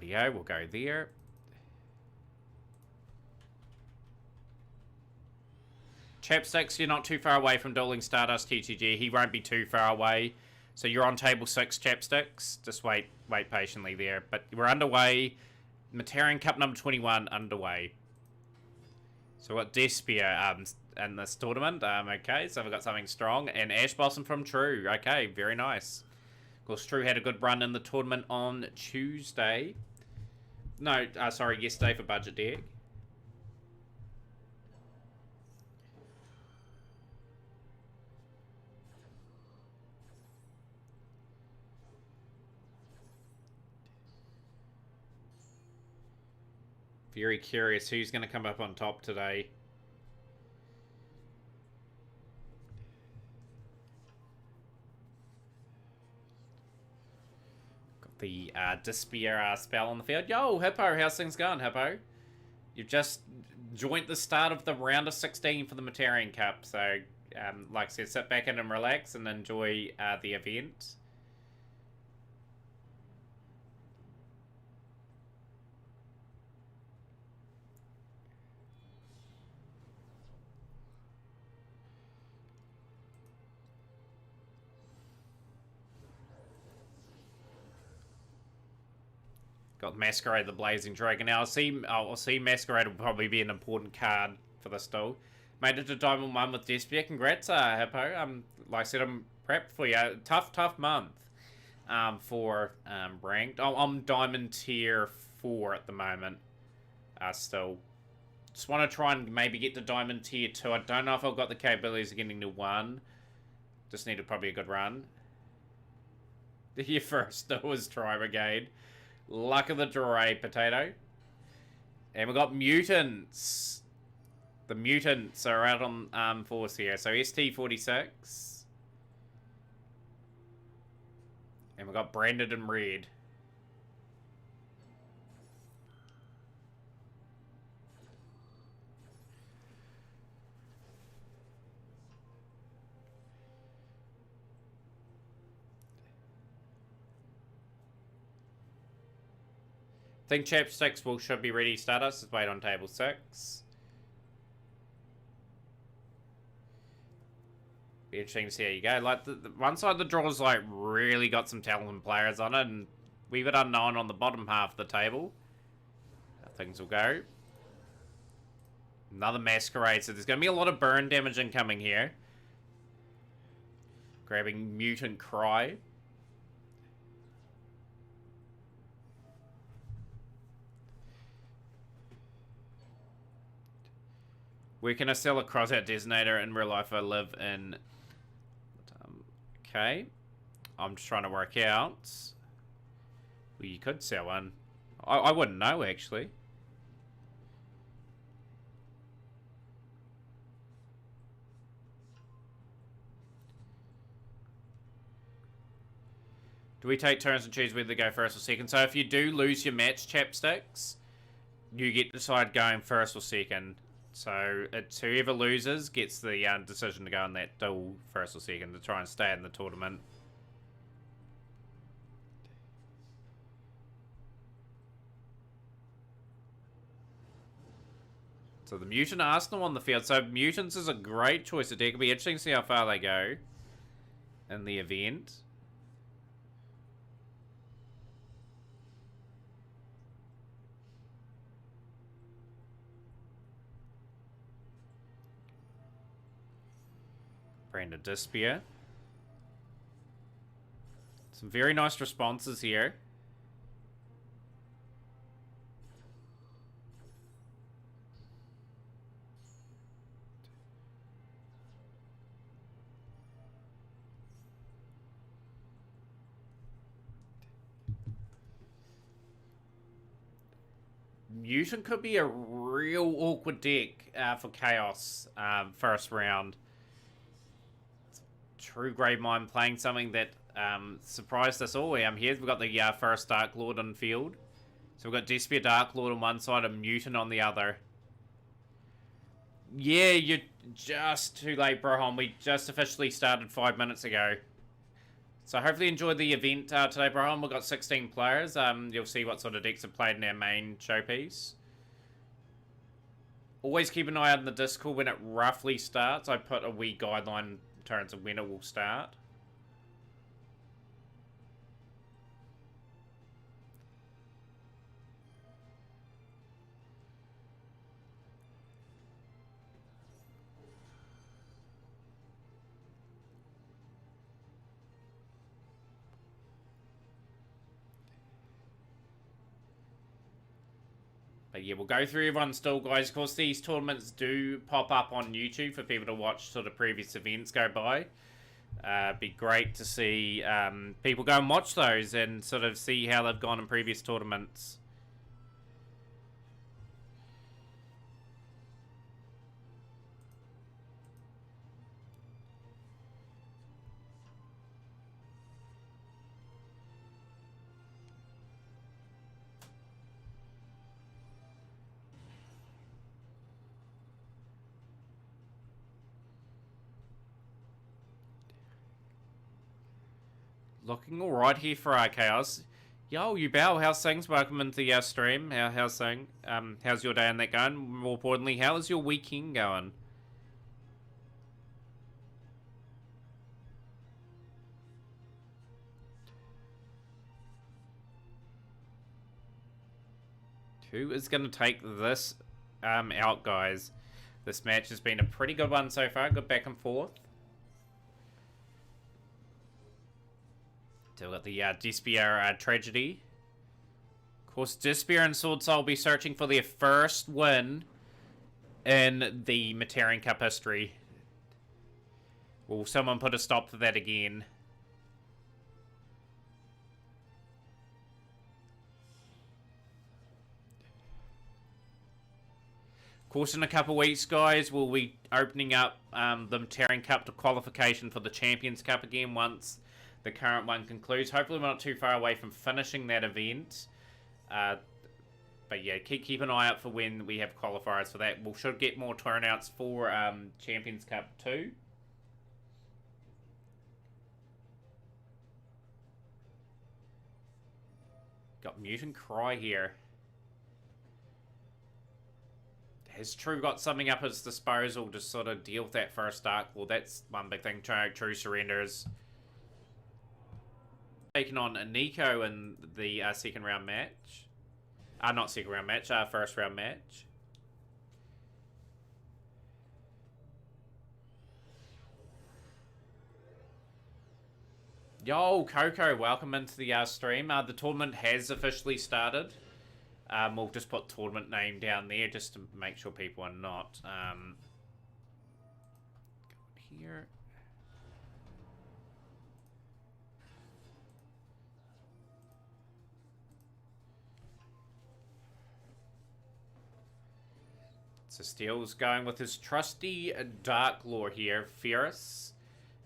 Rightio, we'll go there. Chapsticks, you're not too far away from Dueling Stardust TTG. He won't be too far away. So you're on table 6, Chapsticks. Just wait patiently there. But we're underway. Themataurian Cup number 21 underway. So we've got Despia in this tournament. Okay, so we've got something strong. And Ash Blossom from True. Okay, very nice. Of course, True had a good run in the tournament on Tuesday. No, sorry, yesterday for Budget Deck. Very curious who's going to come up on top today. Got the Despair spell on the field. Yo, Hippo, how's things going, Hippo? You've just joined the start of the round of 16 for the Themataurian Cup. So, like I said, sit back in and relax and enjoy the event. Got Masquerade the Blazing Dragon. Now, I'll see Masquerade will probably be an important card for this duel. Made it to Diamond 1 with Despia. Congrats, Hippo. Like I said, I'm prepped for you. Tough month for ranked. I'm Diamond Tier 4 at the moment. Still. Just want to try and maybe get to Diamond Tier 2. I don't know if I've got the capabilities of getting to 1. Just needed probably a good run. Your first duel is Tri Brigade. Luck of the draw, Potato. And we've got Mutants. The Mutants are out on force here. So ST46. And we've got Branded in red. I think Chapsticks should be ready to start us. Let's wait on table 6. Be interesting to see how you go. Like, the one side of the draw's like really got some talented players on it, and we've got unknown on the bottom half of the table. How things will go. Another Masquerade, so there's going to be a lot of burn damage incoming here. Grabbing Mutant Cry. Where can I sell a crossout detonator in real life? I live in... okay. I'm just trying to work out. Well, you could sell one. I wouldn't know, actually. Do we take turns and choose whether to go first or second? So if you do lose your match, Chapsticks, you get to decide going first or second. So it's whoever loses gets the decision to go in that duel first or second to try and stay in the tournament. So the Mutant Arsenal on the field. So Mutants is a great choice of deck. It'll be interesting to see how far they go in the event. Branded Despia. Some very nice responses here. Mutant could be a real awkward deck for Chaos first round. True Gravemind playing something that surprised us all. Here we've got the first Dark Lord on field. So we've got Despia Dark Lord on one side and Mutant on the other. Yeah, you're just too late, Brohon. We just officially started 5 minutes ago. So hopefully enjoyed the event today, Brian. We've got 16 players. You'll see what sort of decks are played in our main showpiece. Always keep an eye out in the Discord when it roughly starts. I put a wee guideline in terms of when it will start. But yeah, we'll go through everyone still, guys. Of course, these tournaments do pop up on YouTube for people to watch sort of previous events go by. Be great to see people go and watch those and sort of see how they've gone in previous tournaments. Looking alright here for our Chaos. Yo, you bow, how's things? Welcome into the stream. How's things? How's your day and that going? More importantly, how is your weekend going? Who is going to take this out, guys? This match has been a pretty good one so far. Good back and forth. So we've got the Despair Tragedy. Of course, Despair and Sword Soul will be searching for their first win in the Themataurian Cup history. Will someone put a stop to that again? Of course, in a couple of weeks, guys, we'll be opening up the Themataurian Cup to qualification for the Champions Cup again once the current one concludes. Hopefully we're not too far away from finishing that event. But yeah, keep an eye out for when we have qualifiers for that. We should get more turnouts for Champions Cup 2. Got Mutant Cry here. Has True got something up at his disposal to sort of deal with that first Dark Lord? That's one big thing. True surrenders. Taking on Nico in the second round match. Not second round match, first round match. Yo, Coco, welcome into the stream. The tournament has officially started. We'll just put tournament name down there just to make sure people are not. Go here. So Steele's going with his trusty Dark Lord here, Ferris,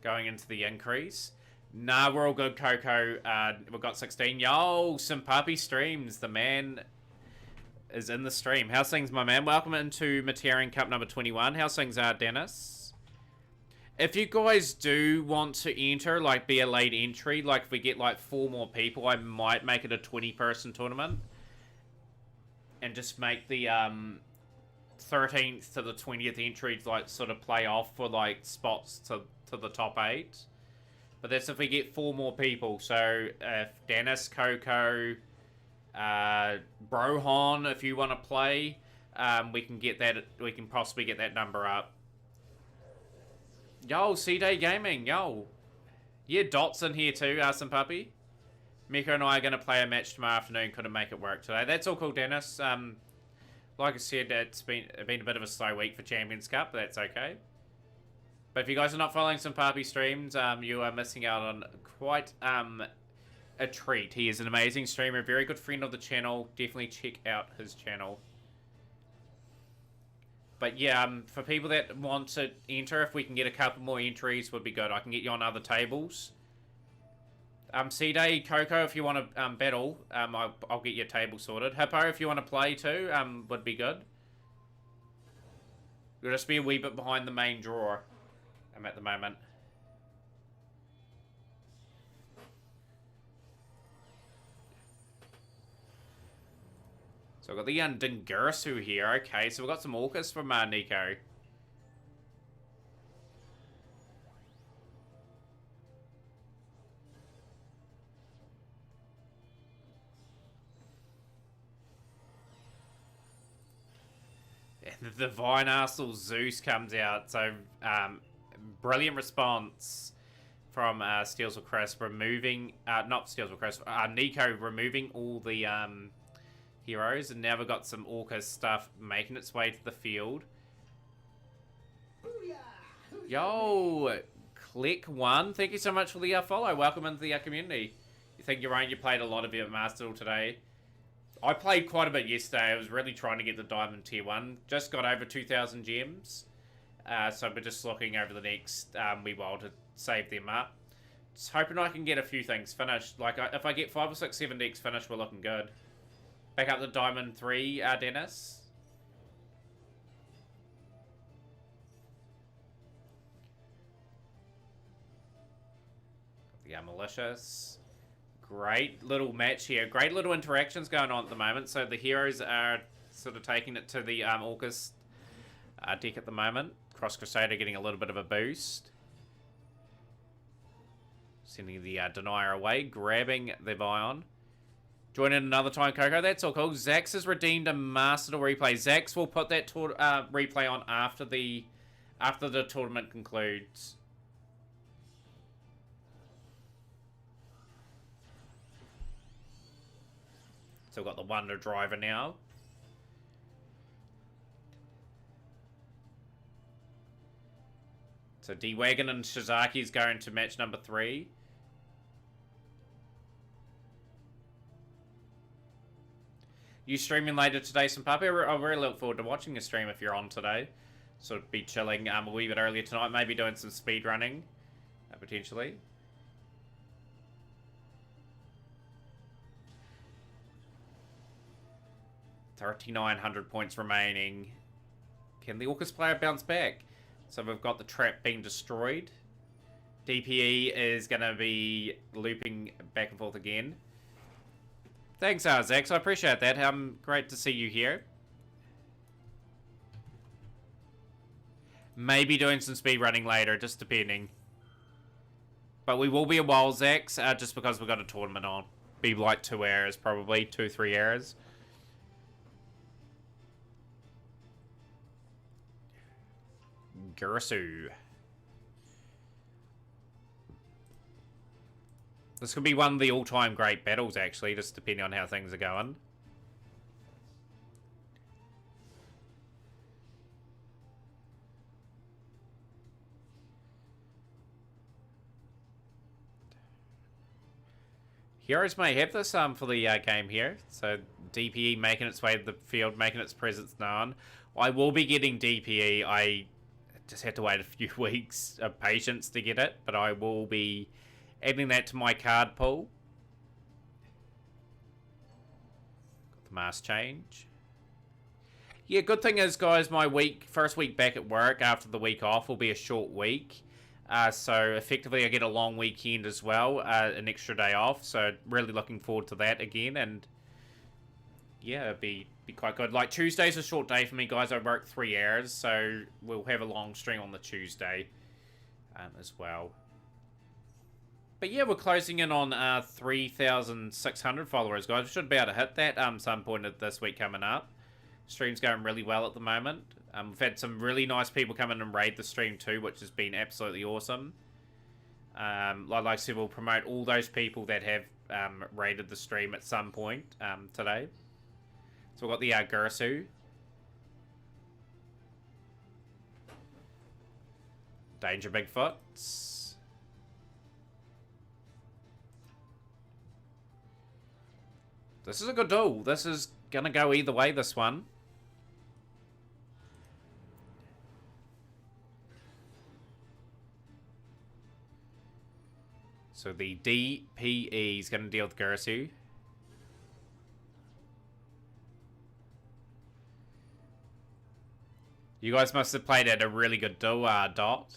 going into the increase. Nah, we're all good, Coco. We've got 16. Yo, some puppy streams. The man is in the stream. How's things, my man? Welcome into Themataurian Cup number 21. How's things, Dennis? If you guys do want to enter, like, be a late entry, like, if we get, like, 4 more people, I might make it a 20-person tournament. And just make the, 13th to the 20th entries, like, sort of play off for, like, spots to the top 8. But that's if we get 4 more people. So, if Dennis, Coco, Brohon, if you want to play, we can get that. We can possibly get that number up. Yo, C-Day Gaming, yo. Yeah, Dot's in here too, some puppy. Mika and I are going to play a match tomorrow afternoon. Couldn't make it work today. That's all cool, Dennis. Like I said, it's been a bit of a slow week for Champions Cup, but that's okay. But if you guys are not following some Papi streams, you are missing out on quite a treat. He is an amazing streamer, a very good friend of the channel. Definitely check out his channel. But yeah, for people that want to enter, if we can get a couple more entries, would be good. I can get you on other tables. C-Day, Coco, if you want to battle, I'll get your table sorted. Hippo, if you want to play too, would be good. You'll just be a wee bit behind the main draw at the moment. So we've got the Dingursu here. Okay, so we've got some Orcas from Nico. And the Divine Arsenal Zeus comes out. So, brilliant response from Steels with Chris, removing... not Steels with Chris, Nico removing all the... heroes, and now we've got some Orca stuff making its way to the field. Yo, Click1, thank you so much for the follow. Welcome into the community. You think you're right, you played a lot of it at Master today. I played quite a bit yesterday. I was really trying to get the Diamond Tier 1. Just got over 2,000 gems. So we're just looking over the next wee while to save them up. Just hoping I can get a few things finished. Like, if I get 5 or 6, 7 decks finished, we're looking good. Back up the Diamond 3, Dennis. The Malicious. Great little match here. Great little interactions going on at the moment. So the heroes are sort of taking it to the Orcus deck at the moment. Cross Crusader getting a little bit of a boost. Sending the Denier away. Grabbing the Vion. Join in another time, Coco. That's all cool. Zax has redeemed a Master replay. Zax will put that replay on after the tournament concludes. So we've got the Wonder Driver now. So D-Wagon and Shizaki is going to match number 3. You streaming later today, Sampapi? I really look forward to watching your stream if you're on today. Sort of be chilling a wee bit earlier tonight. Maybe doing some speed running, potentially. 3,900 points remaining. Can the Orcus player bounce back? So we've got the trap being destroyed. DPE is going to be looping back and forth again. Thanks, Zax. I appreciate that. Great to see you here. Maybe doing some speed running later, just depending. But we will be a while, Zax, just because we've got a tournament on. Be like 2 hours, probably. 2-3 hours. Gurasu. This could be one of the all-time great battles, actually, just depending on how things are going. Heroes may have this for the game here. So DPE making its way to the field, making its presence known. I will be getting DPE. I just had to wait a few weeks of patience to get it, but I will be adding that to my card pool. Got the mask change. Yeah, good thing is, guys, my first week back at work after the week off will be a short week. So effectively I get a long weekend as well, an extra day off. So really looking forward to that again. And yeah, it'd be quite good. Like Tuesday's a short day for me, guys. I work 3 hours, so we'll have a long stream on the Tuesday as well. But yeah, we're closing in on 3,600 followers, guys. We should be able to hit that some point of this week coming up. Stream's going really well at the moment. We've had some really nice people come in and raid the stream too, which has been absolutely awesome. Like I said, we'll promote all those people that have raided the stream at some point today. So we've got the Gurasu. Danger Bigfoot. This is a good duel. This is going to go either way, this one. So the DPE is going to deal with Gurasu. You guys must have played at a really good duel, Dot,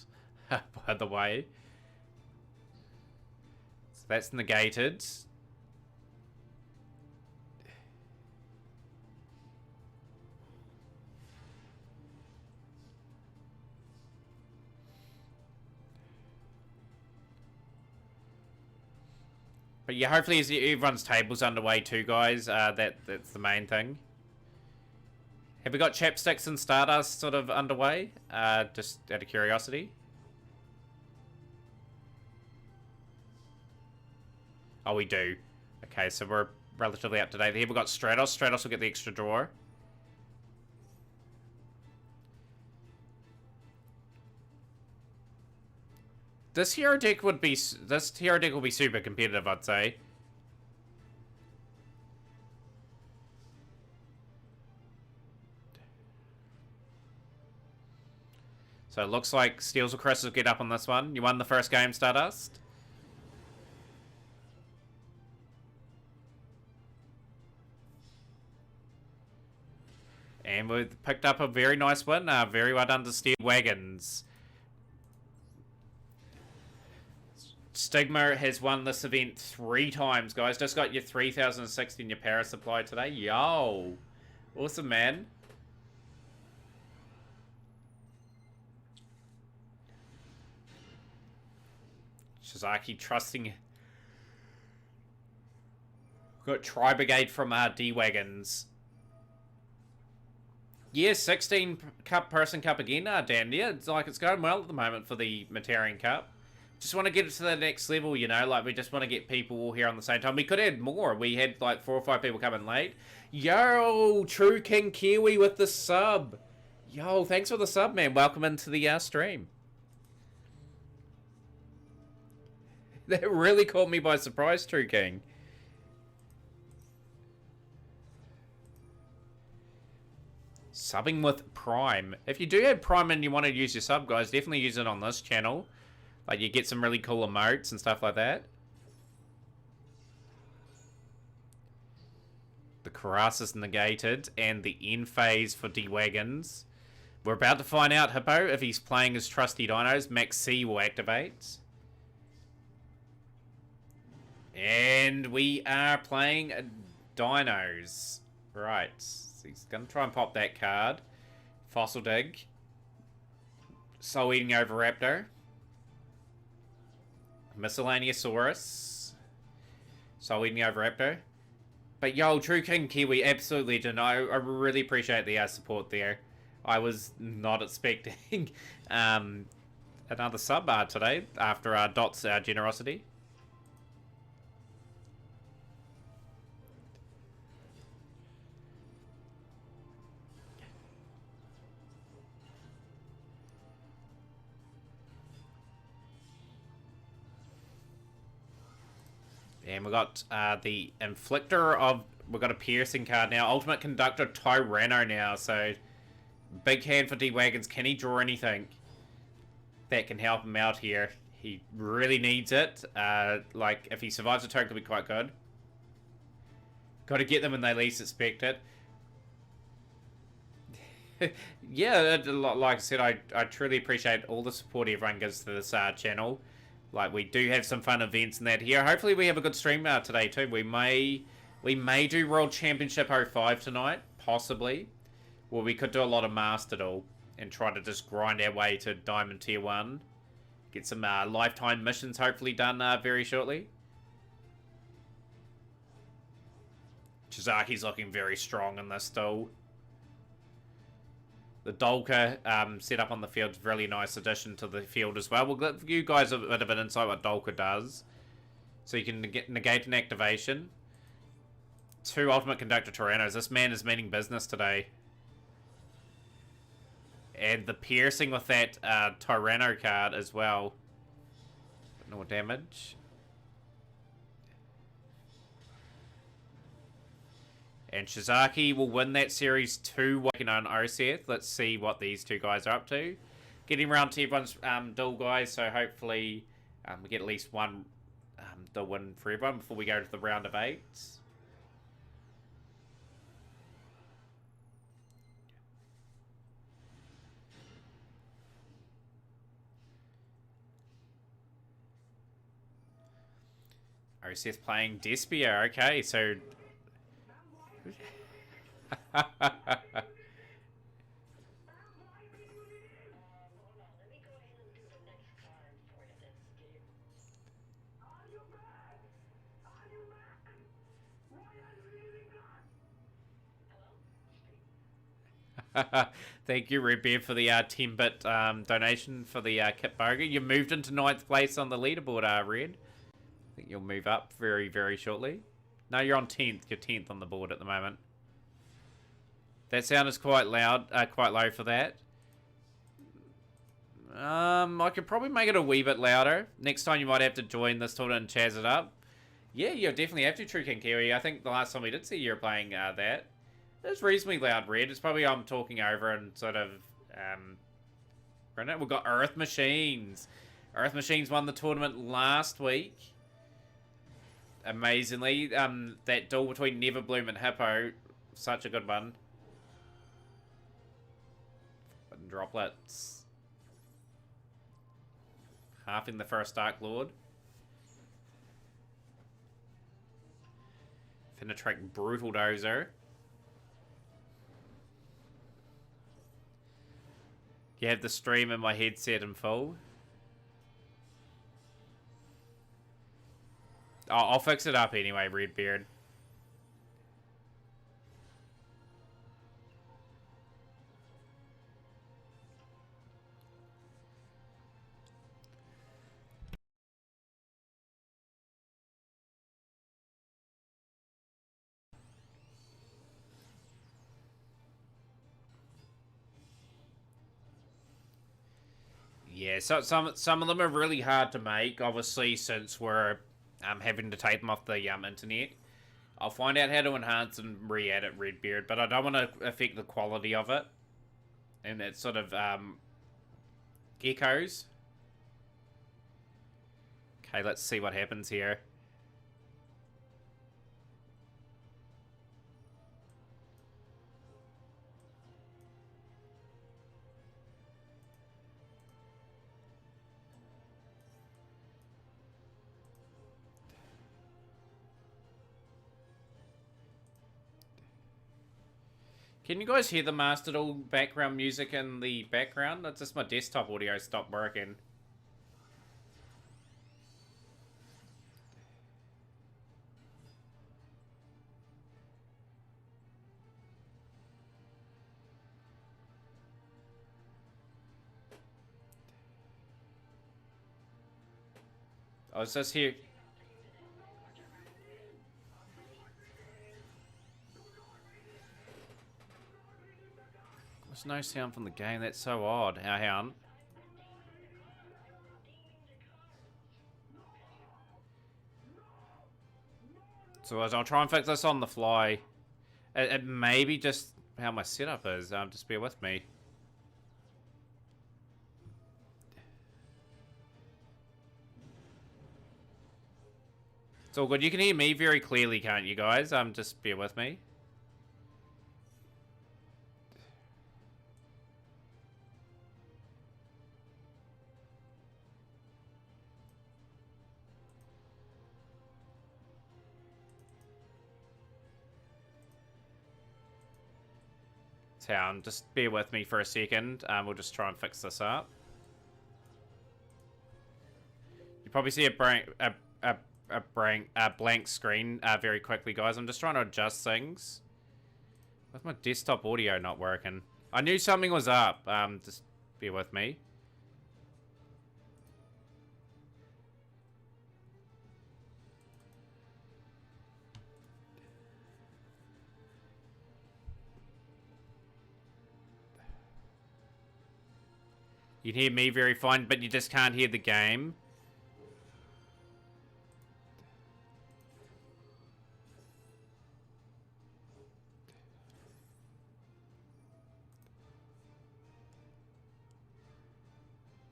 by the way. So that's negated. But yeah, hopefully everyone's table's underway too, guys. That's the main thing. Have we got Chapsticks and Stardust sort of underway? Just out of curiosity. Oh, we do. Okay, so we're relatively up to date. Here we've got Stratos. Stratos will get the extra draw. This hero deck will be super competitive, I'd say. So it looks like Steels or Chris will get up on this one. You won the first game, Stardust. And we picked up a very nice win. Very well done to Steel Wagons. Stigma has won this event 3 times, guys. Just got your 3,060 in your power supply today. Yo. Awesome, man. Shizaki trusting. Got Tri-Brigade from D-Wagons. Yeah, 16 person cup again, Dan. Yeah, it's like it's going well at the moment for the Themataurian Cup. Just want to get it to the next level, you know, like we just want to get people all here on the same time. We could add more. We had like 4 or 5 people coming late. Yo, True King Kiwi with the sub. Yo, thanks for the sub, man. Welcome into the stream. That really caught me by surprise, True King. Subbing with Prime. If you do have Prime and you want to use your sub, guys, definitely use it on this channel. Like, you get some really cool emotes and stuff like that. The Karas is negated, and the end phase for D-Wagons. We're about to find out, Hippo, if he's playing his trusty dinos. Max C will activate. And we are playing dinos. Right. So he's going to try and pop that card. Fossil Dig. Soul Eating Oviraptor. Miscellaneousaurus. Soul Eating Oviraptor. But yo, True King Kiwi, absolutely didn't. I really appreciate the support there. I was not expecting another sub bar today after Dot's generosity. And we got the Inflictor of... We've got a Piercing card now. Ultimate Conductor Tyranno now. So, big hand for D-Wagons. Can he draw anything that can help him out here? He really needs it. Like, if he survives the turn, could be quite good. Got to get them when they least expect it. Yeah, like I said, I truly appreciate all the support everyone gives to this channel. Like, we do have some fun events and that here. Hopefully we have a good stream today too. We may do World Championship 05 tonight, possibly. Or we could do a lot of Master Duel and try to just grind our way to Diamond Tier 1. Get some lifetime missions hopefully done very shortly. Chizaki's looking very strong in this duel. The Dolka set up on the field is a really nice addition to the field as well. We'll give you guys a bit of an insight what Dolka does. So you can negate an activation. 2 Ultimate Conductor Tyrannos. This man is meaning business today. And the piercing with that Tyranno card as well. No damage. And Shizaki will win that series 2 working on Oseth. Let's see what these two guys are up to. Getting around to everyone's duel, guys, so hopefully we get at least one duel win for everyone before we go to the round of 8. Oseth playing Despia, okay, so... Thank you, Redbeard, for the 10-bit donation for the kit burger. You moved into 9th place on the leaderboard, Red. I think you'll move up very, very shortly. No, you're on 10th. You're 10th on the board at the moment. That sound is quite loud, quite low for that. I could probably make it a wee bit louder. Next time you might have to join this tournament and chaz it up. Yeah, you definitely have to, True King Kiwi. I think the last time we did see you were playing that. It's reasonably loud, Red. It's probably I'm talking over and sort of... We've got Earth Machines. Earth Machines won the tournament last week. Amazingly. That duel between Neverbloom and Hippo. Such a good one. Droplets. Halving the first Dark Lord. Penetrate Brutal Dozer. You have the stream in my headset in full. I'll fix it up anyway, Redbeard. Yeah, so some of them are really hard to make, obviously, since we're having to take them off the internet. I'll find out how to enhance and re-edit Redbeard, but I don't want to affect the quality of it. And it sort of echoes. Okay, let's see what happens here. Can you guys hear the Master Duel background music in the background? That's just my desktop audio stopped working. I was just here. There's no sound from the game. That's so odd. Hang on. So I'll try and fix this on the fly. It may be just how my setup is. Just bear with me. It's all good. You can hear me very clearly, can't you guys? Just bear with me. Just bear with me for a second. We'll just try and fix this up. You probably see a blank screen very quickly, guys. I'm just trying to adjust things. With my desktop audio not working. I knew something was up. Just bear with me. You can hear me very fine, but you just can't hear the game.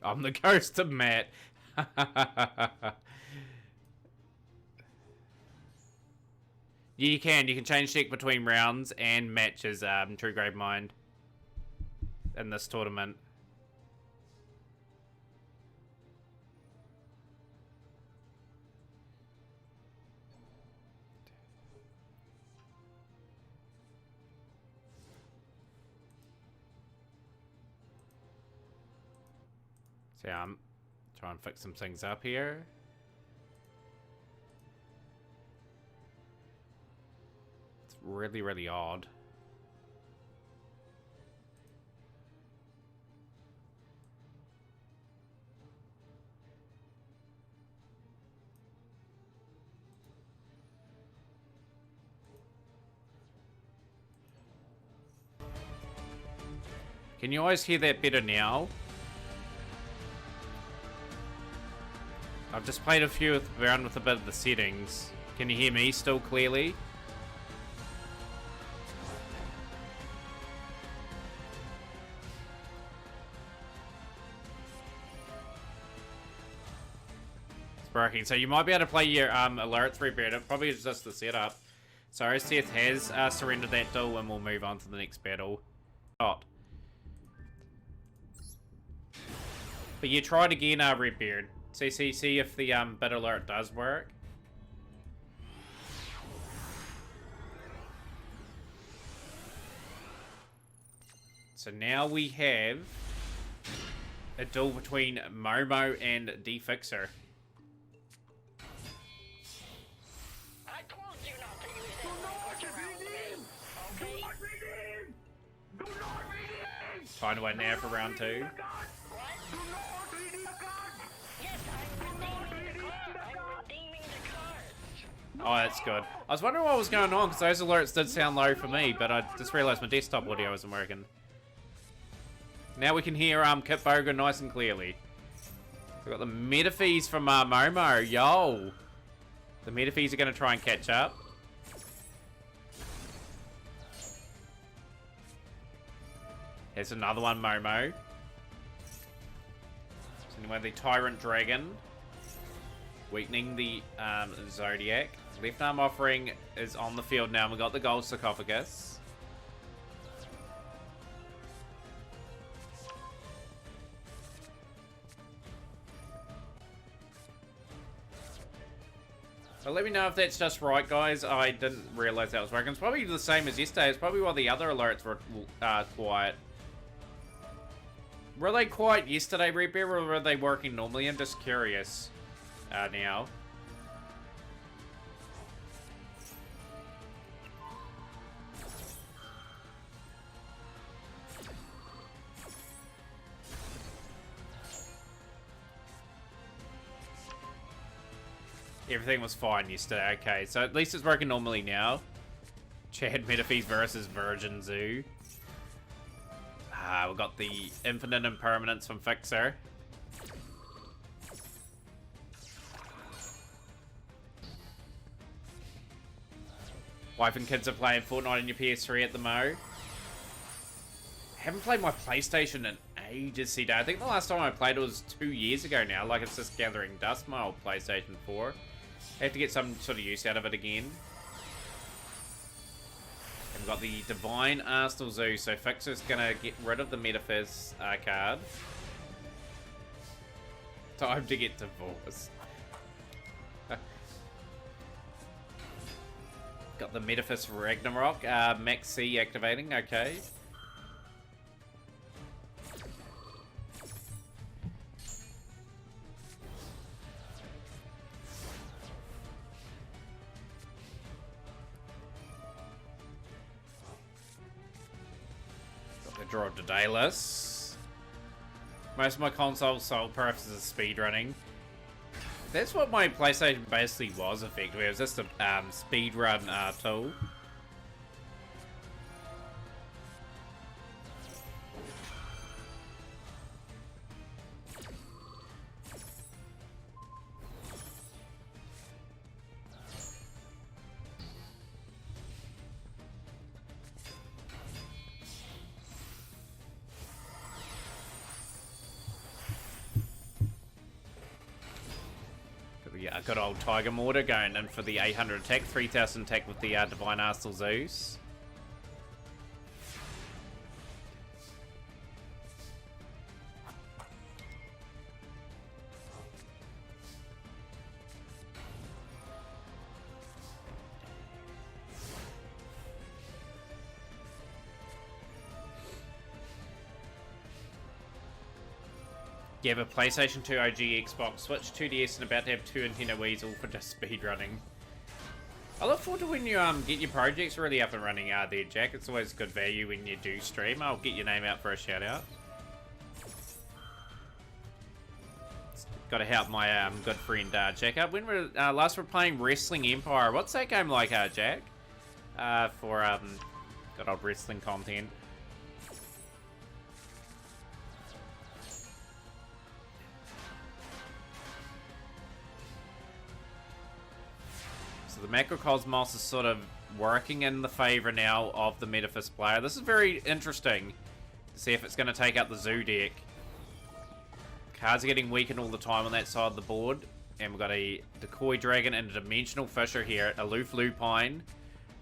I'm the ghost of Matt. You can change deck between rounds and matches, True Grave Mind, in this tournament. So yeah, I'm trying to fix some things up here. It's really, really odd. Can you always hear that better now? I've just played around with a bit of the settings. Can you hear me still clearly? It's working. So you might be able to play your alerts through better. Probably it's just the setup. So Seth has surrendered that duel, and we'll move on to the next battle. But you tried again, Redbeard. See if the bit alert does work. So now we have a duel between Momo and D-Fixer. I told you not to use that language around me. Okay? Do not redeem! Find a way now for round 2. What? Yes, I'm redeeming the card. I'm redeeming the card. Oh, that's good. I was wondering what was going on, because those alerts did sound low for me, but I just realised my desktop audio wasn't working. Now we can hear Kit Bogan nice and clearly. We've got the Metaphies from Momo. Yo! The Metaphies are going to try and catch up. Here's another one, Momo. So anyway, the Tyrant Dragon. Weakening the Zodiac. Left arm offering is on the field now. We've got the Gold Sarcophagus. So let me know if that's just right, guys. I didn't realise that was working. It's probably the same as yesterday. It's probably why the other alerts were quiet. Were they quiet yesterday, Red Bear, or were they working normally? I'm just curious now. Everything was fine yesterday. Okay, so at least it's working normally now. Chad Metaphies versus Virgin Zoo. We've got the Infinite Impermanence from Fixer. Wife and kids are playing Fortnite on your PS3 at the mo. Haven't played my PlayStation in ages, CJ. I think the last time I played it was 2 years ago now. Like, it's just gathering dust, my old PlayStation 4. I have to get some sort of use out of it again. And we've got the Divine Arsenal Zoo. So Fixer's gonna get rid of the Metaphys card. Time to get divorced. Got the Metaphys Ragnarok. Max C activating. Okay. Draw of Daedalus. Most of my console sole purpose is speedrunning. That's what my PlayStation basically was, effectively. It was just a speedrun tool. Good old Tiger Mortar going in for the 800 attack, 3000 attack with the Divine Arsenal Zeus. You have a PlayStation 2 OG Xbox, Switch 2DS, and about to have 2 Nintendo Wii's all for just speedrunning. I look forward to when you get your projects really up and running there, Jack. It's always good value when you do stream. I'll get your name out for a shout out. Got to help my good friend Jack out. When we last were playing Wrestling Empire. What's that game like, Jack? For good old wrestling content. So the Macrocosmos is sort of working in the favor now of the Metaphys player. This is very interesting to see if it's going to take out the Zoo deck. Cards are getting weakened all the time on that side of the board. And we've got a Decoy Dragon and a Dimensional Fisher here. Aloof Lupine.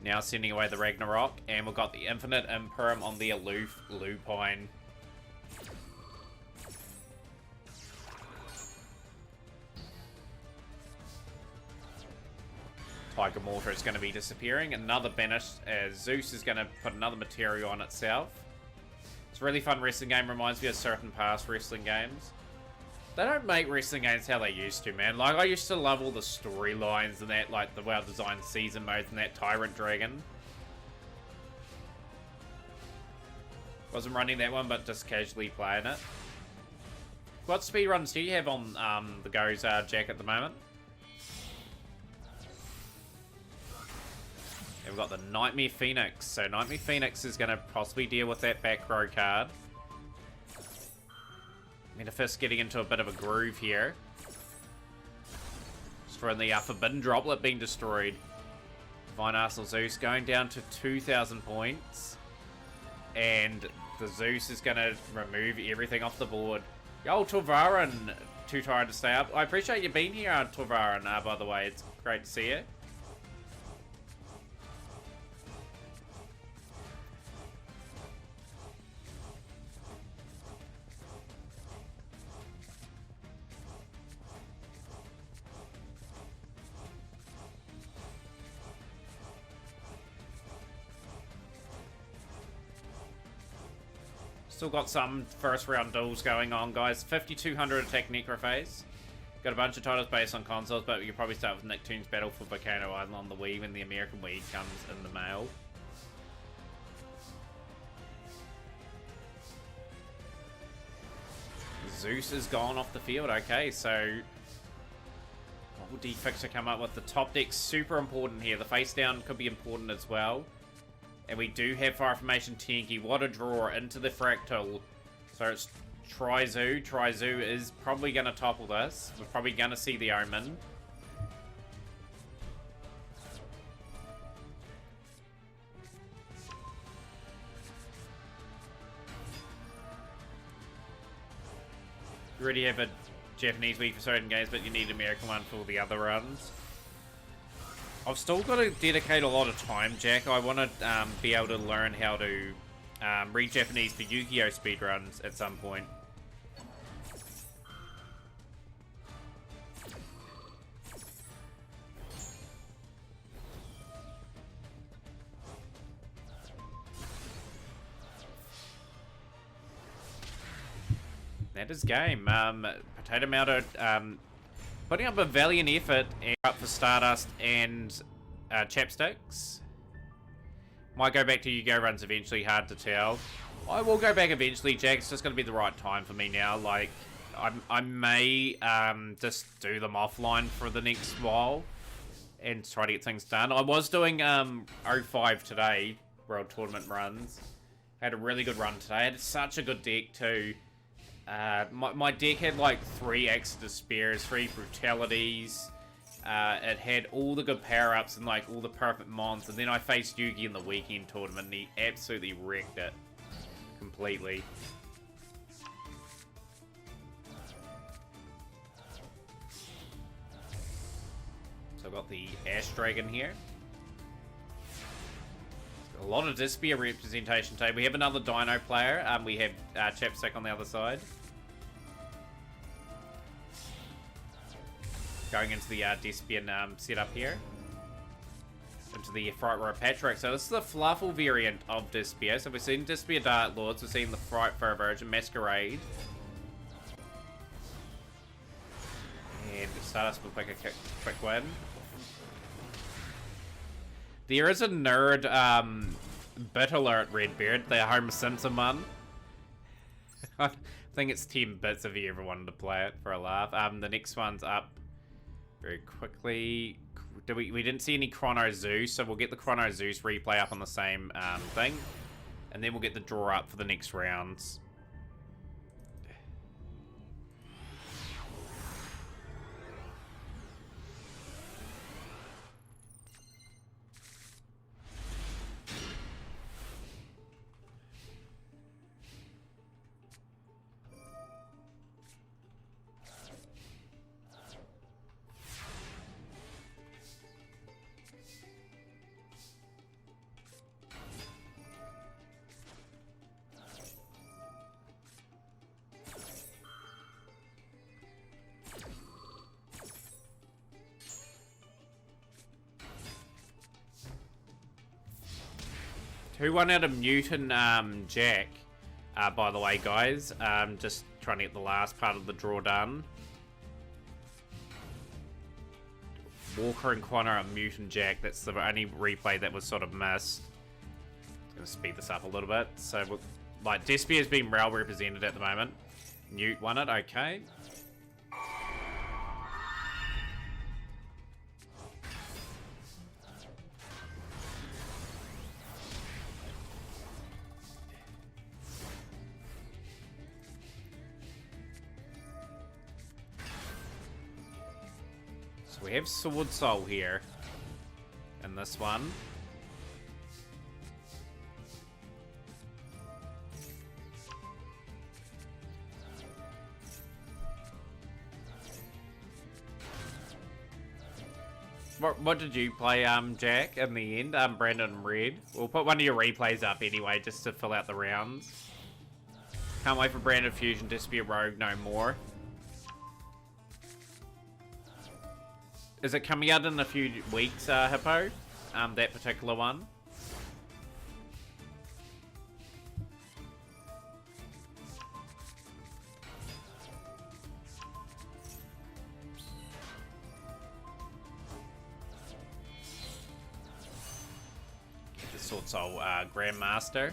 Now sending away the Ragnarok. And we've got the Infinite Imperum on the Aloof Lupine. Tiger Mortar is going to be disappearing. Another banish as Zeus is going to put another material on itself. It's a really fun wrestling game. Reminds me of certain past wrestling games. They don't make wrestling games how they used to, man. Like, I used to love all the storylines and that, like the well-designed season modes and that Tyrant Dragon. Wasn't running that one, but just casually playing it. What speedruns do you have on the goes, Jack, at the moment? And we've got the Nightmare Phoenix. So Nightmare Phoenix is going to possibly deal with that back row card. Metaphys getting into a bit of a groove here. Just for the Forbidden Droplet being destroyed. Divine Arsenal Zeus going down to 2,000 points. And the Zeus is going to remove everything off the board. Yo, Torvaran, too tired to stay up. I appreciate you being here, Torvaran, by the way. It's great to see you. Still got some first round duels going on, guys. 5,200 attack Necrophase. Got a bunch of titles based on consoles, but you can probably start with Nicktoons Battle for Volcano Island on the Wii when the American Wii comes in the mail. Zeus is gone off the field. Okay, so what will D-Fixer come up with? The top deck's super important here. The face down could be important as well. And we do have Fire Formation Tenki. What a draw into the Fractal. So it's Tri-Zoo. Tri-Zoo is probably going to topple this. We're probably going to see the Omen. You already have a Japanese Wii for certain games, but you need an American one for all the other runs. I've still got to dedicate a lot of time, Jack. I want to be able to learn how to read Japanese for Yu-Gi-Oh! Speedruns at some point. That is game. Potato Melter putting up a valiant effort and up for Stardust and Chapsticks. Might go back to Yu-Gi-Oh! Runs eventually, hard to tell. I will go back eventually, Jack. It's just going to be the right time for me now. Like, I may just do them offline for the next while and try to get things done. I was doing 05 today, World Tournament runs. Had a really good run today. I had such a good deck too. My deck had like 3 Exodus Spears, 3 Brutalities. It had all the good power-ups and like all the perfect mons. And then I faced Yugi in the weekend tournament and he absolutely wrecked it. Completely. So I've got the Ash Dragon here. A lot of Dispia representation today. We have another Dino player. We have Chapstick on the other side. Going into the Despian setup here. Into the Fright Royal Patrick. So this is the Fluffle variant of Dispia. So we've seen Dispia Dark Lords. We've seen the Fright Fur Virgin Masquerade. And Stardust will pick a quick win. There is a nerd bit alert, Redbeard, the Homer Simpson one. I think it's 10 bits if you ever wanted to play it for a laugh. The next one's up very quickly. We didn't see any Chrono Zeus, so we'll get the Chrono Zeus replay up on the same thing. And then we'll get the draw up for the next rounds. 2-1 out of Mutant Jack, by the way, guys. Just trying to get the last part of the draw done. Walker and Connor are Mutant Jack. That's the only replay that was sort of missed. Gonna speed this up a little bit. So, like, Despia has been well represented at the moment. Newt won it, okay. So we have Sword Soul here in this one. What did you play, Jack, in the end? Brandon and Red. We'll put one of your replays up anyway, just to fill out the rounds. Can't wait for Brandon Fusion to be a rogue no more. Is it coming out in a few weeks, Hippo? That particular one? Sword Soul Grandmaster.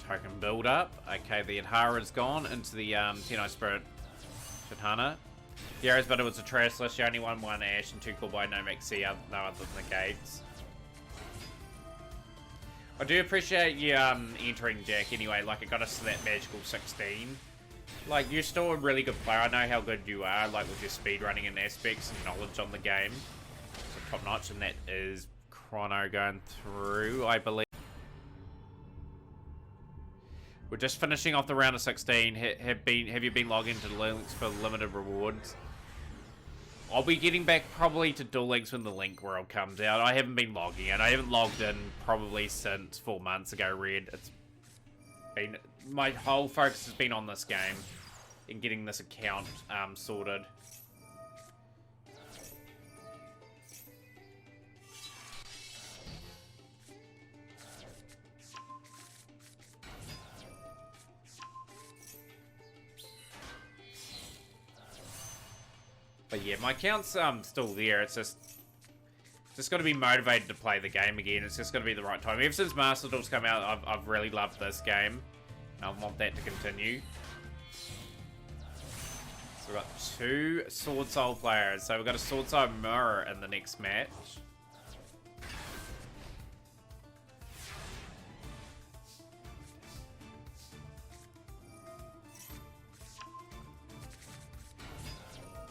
Token build up. Okay, the Adhara's gone into the Tenno Spirit Katana. The arrows, but it was a trash list. You only won 1 Ash and 2 Cool by no Maxi, no other than the gates. I do appreciate you entering, Jack, anyway. Like, it got us to that magical 16. Like, you're still a really good player. I know how good you are, like, with your speedrunning and aspects and knowledge on the game. So top notch, and that is Chrono going through, I believe. We're just finishing off the round of 16. Have you been logging into the links for limited rewards? I'll be getting back probably to Duel Links when the Link World comes out. I haven't been logging in. I haven't logged in probably since 4 months ago, Red. It's been... My whole focus has been on this game and getting this account sorted. But yeah, my account's still there. It's just got to be motivated to play the game again. It's just got to be the right time. Ever since Master Duel's come out, I've really loved this game. I want that to continue. So we've got 2 Sword Soul players. So we've got a Sword Soul Mirror in the next match.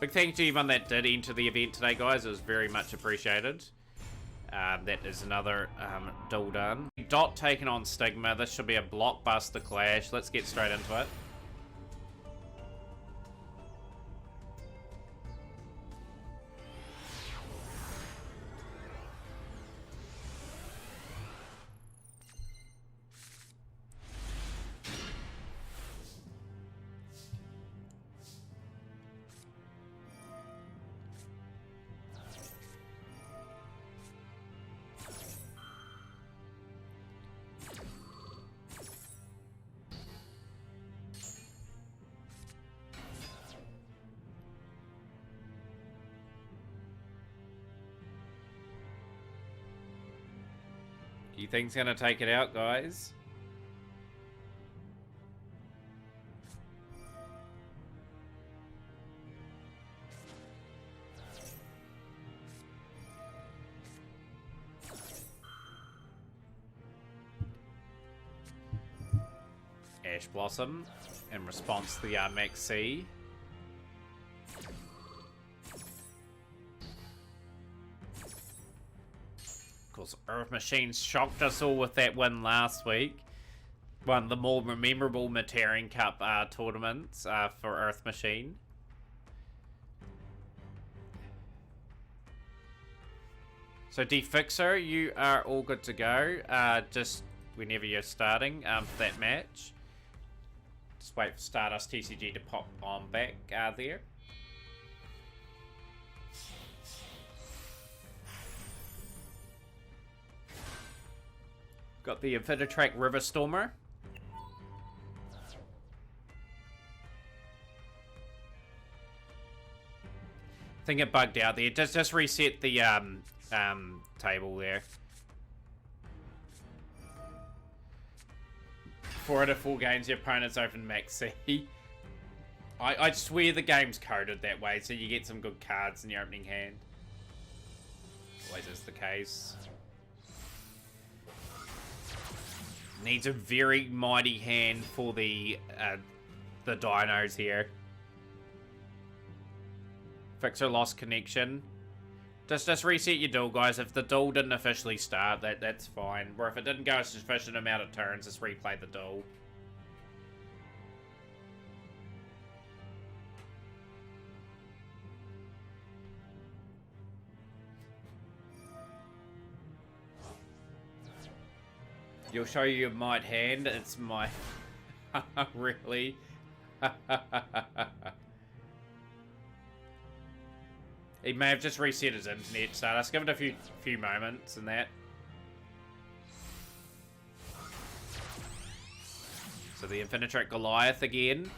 Big thank you to everyone that did enter the event today, guys. It was very much appreciated. That is another duel done. Dot taking on Stigma. This should be a blockbuster clash. Let's get straight into it. You think's gonna take it out, guys? Ash Blossom in response to the Max C. Of course, Earth Machine shocked us all with that win last week. One of the more memorable Themataurian Cup tournaments for Earth Machine. So D-Fixer, you are all good to go. Just whenever you're starting for that match. Just wait for Stardust TCG to pop on back there. Got the Infinitrack River Stormer. I think it bugged out there. Just reset the table there. 4 out of 4 games, your opponent's open max C. I swear the game's coded that way, so you get some good cards in your opening hand. Always is the case. Needs a very mighty hand for the dinos here. Fixer lost connection. Just reset your duel, guys. If the duel didn't officially start, that's fine. Or if it didn't go a sufficient amount of turns, just replay the duel. You'll show you your might hand. It's my... really? He may have just reset his internet, so let's give it a few moments and that. So the Infinitrack Goliath again.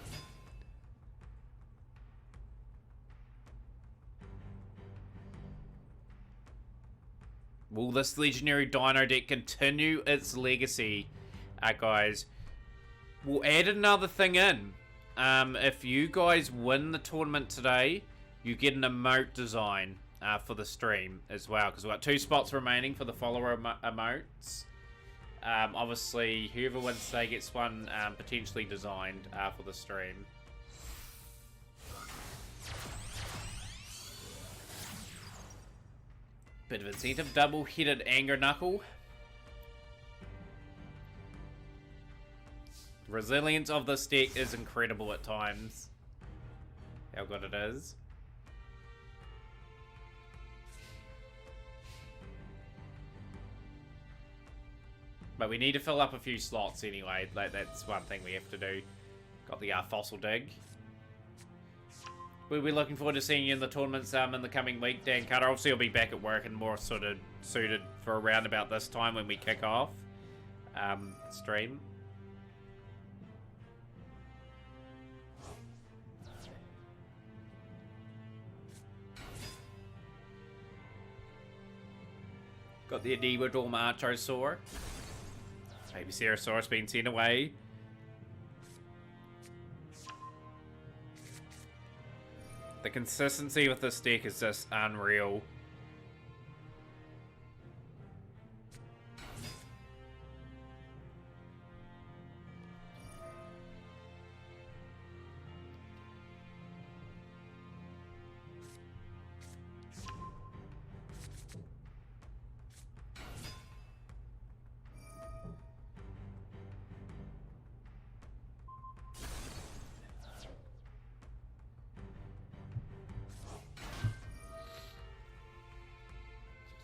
Will this legendary dino deck continue its legacy, guys? We'll add another thing in. If you guys win the tournament today, you get an emote design for the stream as well, because we've got 2 spots remaining for the follower emotes. Obviously, whoever wins today gets one potentially designed for the stream. Bit of incentive, double-headed Anger Knuckle. The resilience of this deck is incredible at times. How good it is. But we need to fill up a few slots anyway. That's one thing we have to do. Got the Fossil Dig. We'll be looking forward to seeing you in the tournaments in the coming week, Dan Carter. Obviously, I'll be back at work and more sort of suited for around about this time when we kick off stream. Got the Adiba Dorm Archosaur. Baby Cerosaurus being sent away. The consistency with this deck is just unreal.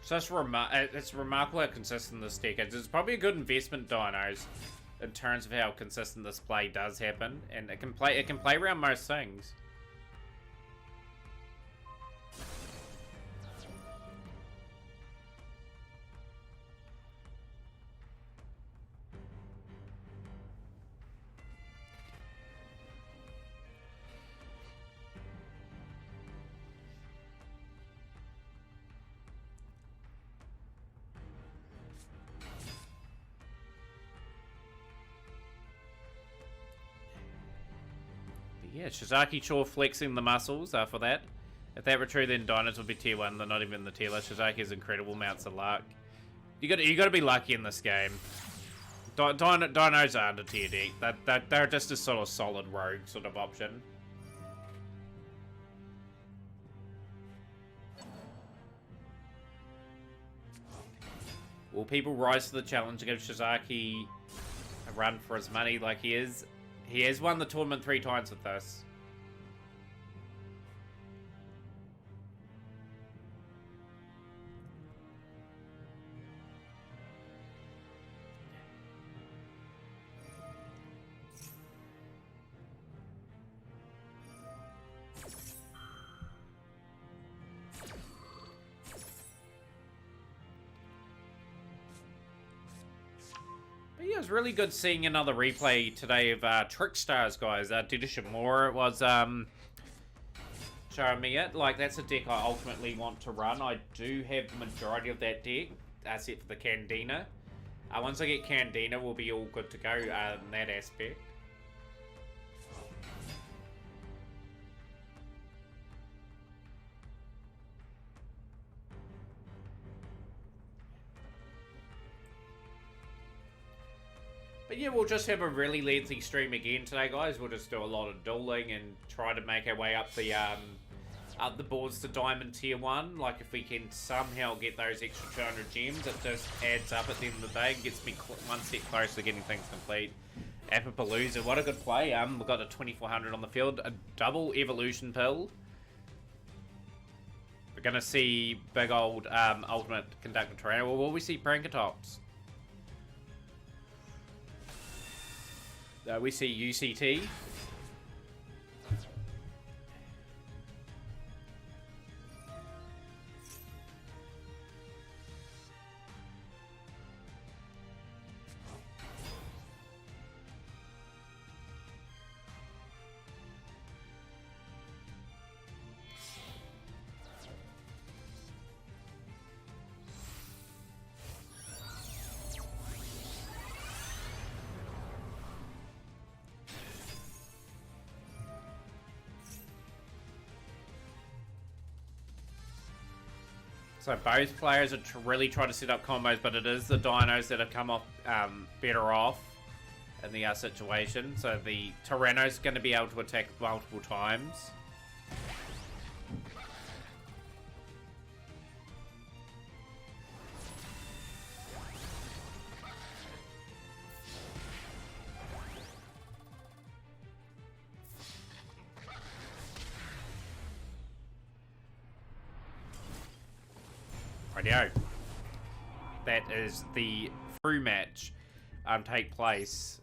So it's remarkable how consistent this deck is. It's probably a good investment, dinos, in terms of how consistent this play does happen, and it can play around most things. Yeah, Shizaki Chore flexing the muscles for that. If that were true, then dinos would be tier 1. They're not even the tier list. Shizaki has incredible amounts of luck. You got to be lucky in this game. Dinos are under tier deck. They're just a sort of solid rogue sort of option. Will people rise to the challenge to give Shizaki a run for his money like he is? He has won the tournament 3 times with us. it was really good seeing another replay today of Trick Stars, guys. Didishamora was showing me it. Like, that's a deck I ultimately want to run. I do have the majority of that deck set for the Candina. Once I get Candina, we'll be all good to go in that aspect. But yeah, we'll just have a really lengthy stream again today, guys. We'll just do a lot of dueling and try to make our way up the boards to Diamond Tier 1. Like, if we can somehow get those extra 200 gems, it just adds up at the end of the day and gets me one step closer to getting things complete. Appapalooza, what a good play. We've got a 2400 on the field, a double evolution pill. We're going to see big old Ultimate Conductor Tyranno. Well, will we see Prankatops? We see UCT. So both players are really trying to set up combos, but it is the dinos that have come off better off in the situation. So the Tyranno's going to be able to attack multiple times. Rightio. That is the through match take place.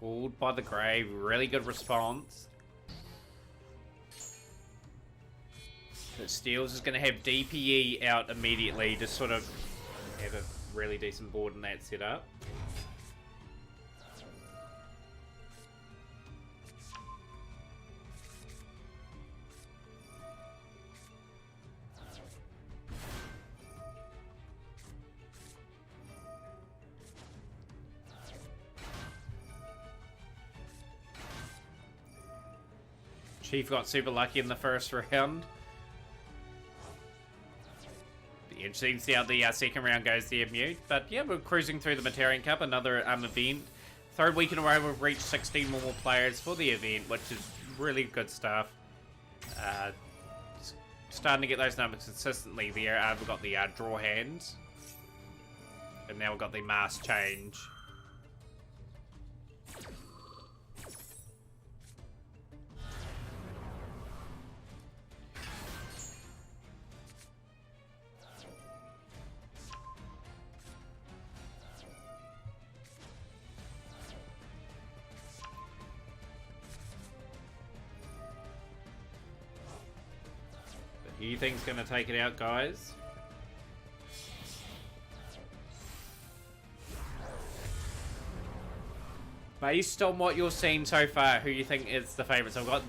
Called by the grave, really good response. But Steels is going to have DPE out immediately to sort of have a really decent board in that setup. Chief got super lucky in the first round. Be interesting to see how the second round goes there, Mute. But yeah, we're cruising through the Themataurian Cup, another event. Third week in a row, we've reached 16 more players for the event, which is really good stuff. Starting to get those numbers consistently there. We've got the draw hands. And now we've got the mass change. Who you think's going to take it out, guys? Based on what you're seeing so far, who you think is the favourite? So I've got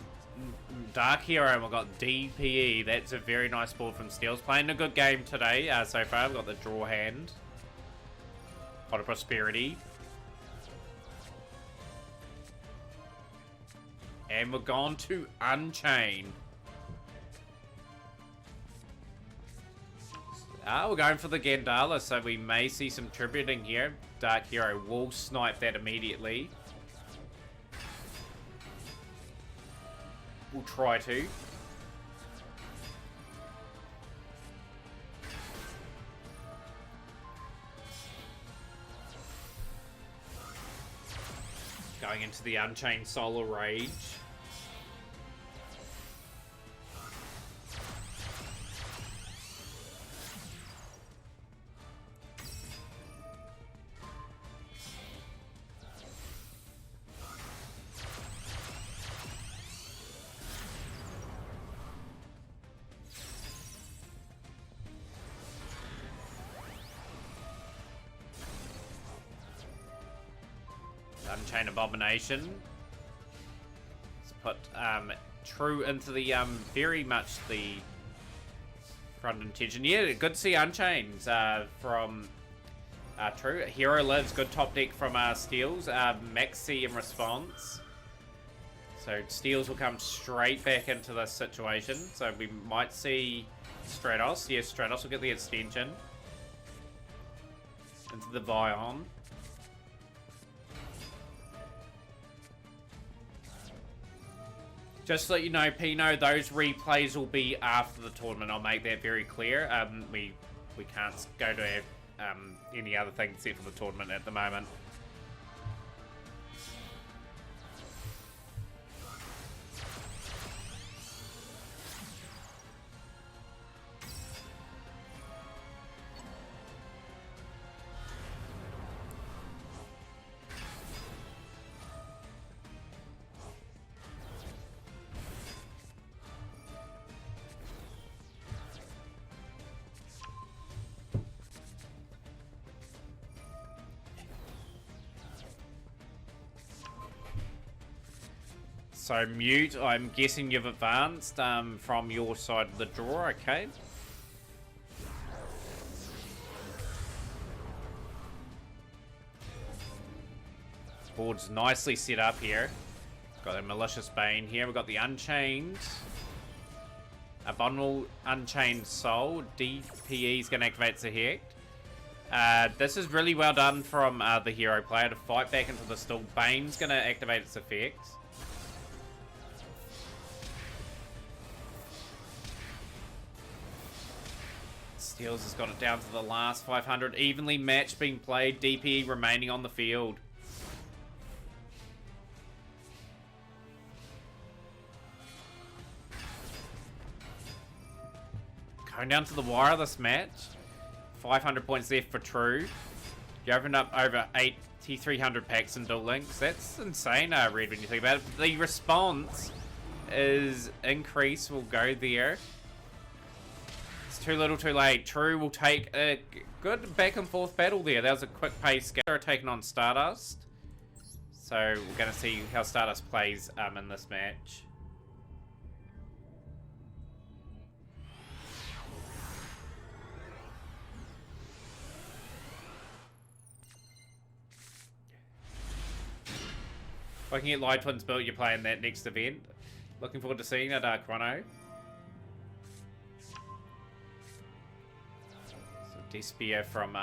Dark Hero and we've got DPE. That's a very nice board from Steels. Playing a good game today so far. We've got the draw hand. Pot of Prosperity. And we're gone to Unchain. We're going for the Gandala, so we may see some tributing here. Dark Hero will snipe that immediately. We'll try to. Going into the Unchained Solar Rage. Unchained Abomination. Let's put True into the very much the front intention. Yeah, good to see Unchained from True. Hero Lives, good top deck from Steels. Maxi in response. So Steels will come straight back into this situation. So we might see Stratos. Yes, Stratos will get the extension. Into the Vion. Just to let you know, Pino, those replays will be after the tournament. I'll make that very clear. We can't go to any other thing except for the tournament at the moment. So Mute, I'm guessing you've advanced from your side of the draw, okay? Board's nicely set up here. Got a Malicious Bane here. We've got the Unchained. Abominable Unchained Soul. DPE is going to activate the Hecht. This is really well done from the hero player to fight back into the stall. Bane's going to activate its effects. Steels has got it down to the last 500. Evenly matched being played. DPE remaining on the field. Going down to the wire this match. 500 points left for True. You opened up over 8,300 packs in Duel Links. That's insane, Red, when you think about it. The response is increased. We'll go there. Too little, too late. True will take a good back and forth battle there. That was a quick pace. They're taking on Stardust. So we're going to see how Stardust plays in this match. If I can get Light Twins built, you're playing that next event. Looking forward to seeing it, Chrono. Spear from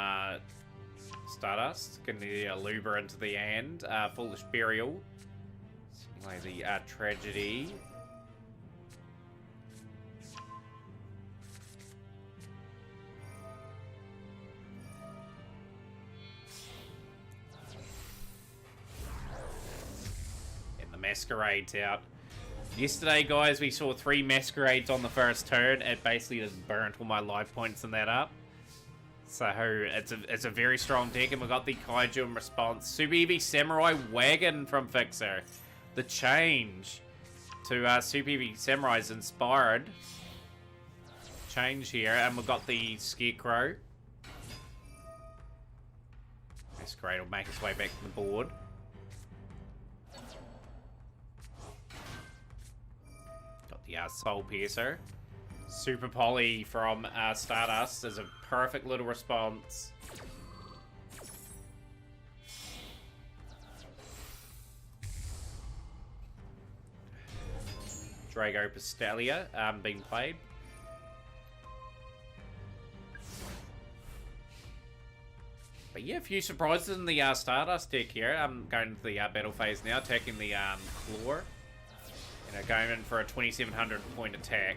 Stardust. Getting the Luber into the hand. Foolish Burial. Anyway, the Tragedy. And the Masquerade's out. Yesterday, guys, we saw 3 Masquerades on the first turn. It basically just burnt all my life points in that up. So it's a very strong deck, and we've got the Kaiju in response. Super Eevee Samurai Wagon from Fixer. The change to Super Eevee Samurai is inspired. Change here, and we've got the Scarecrow. That's great, it'll make its way back to the board. Got the Soul Piercer. Super Poly from Stardust is a perfect little response. Drago Pistalia being played. But yeah, a few surprises in the Stardust deck here. I'm going into the battle phase now, attacking the Claw. And going in for a 2,700 point attack.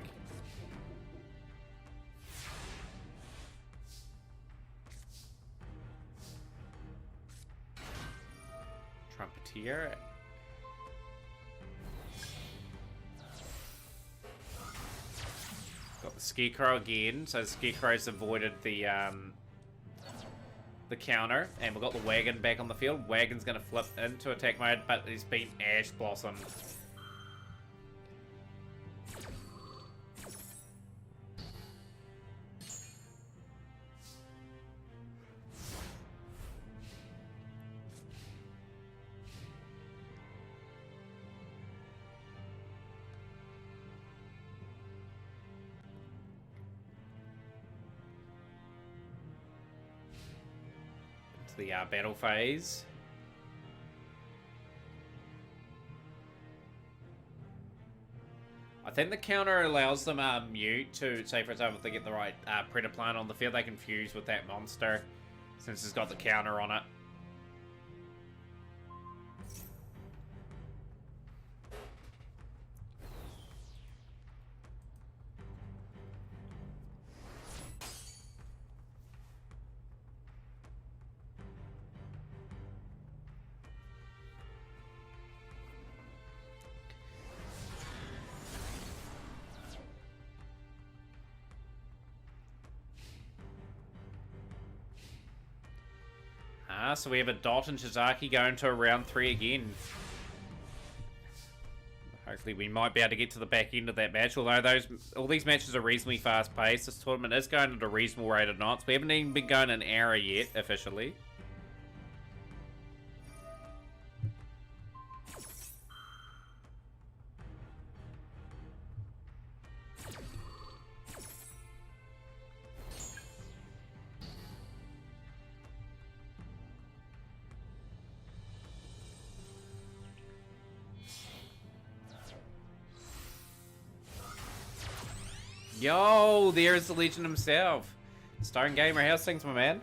Trumpeteer. Scarecrow again, so Scarecrow's avoided the counter, and we've got the Wagon back on the field. Wagon's going to flip into attack mode, but he's been Ash Blossom. The battle phase. I think the counter allows them mute to, say for example, if they get the right Predator plant on the field, they can fuse with that monster since it's got the counter on it. So we have a Dot and Shizaki going to round 3 again. Hopefully we might be able to get to the back end of that match, although all these matches are reasonably fast paced. This tournament is going at a reasonable rate of knots. We haven't even been going an hour yet, officially. Yo, there's the legend himself. Stone Gamer, how's things, my man?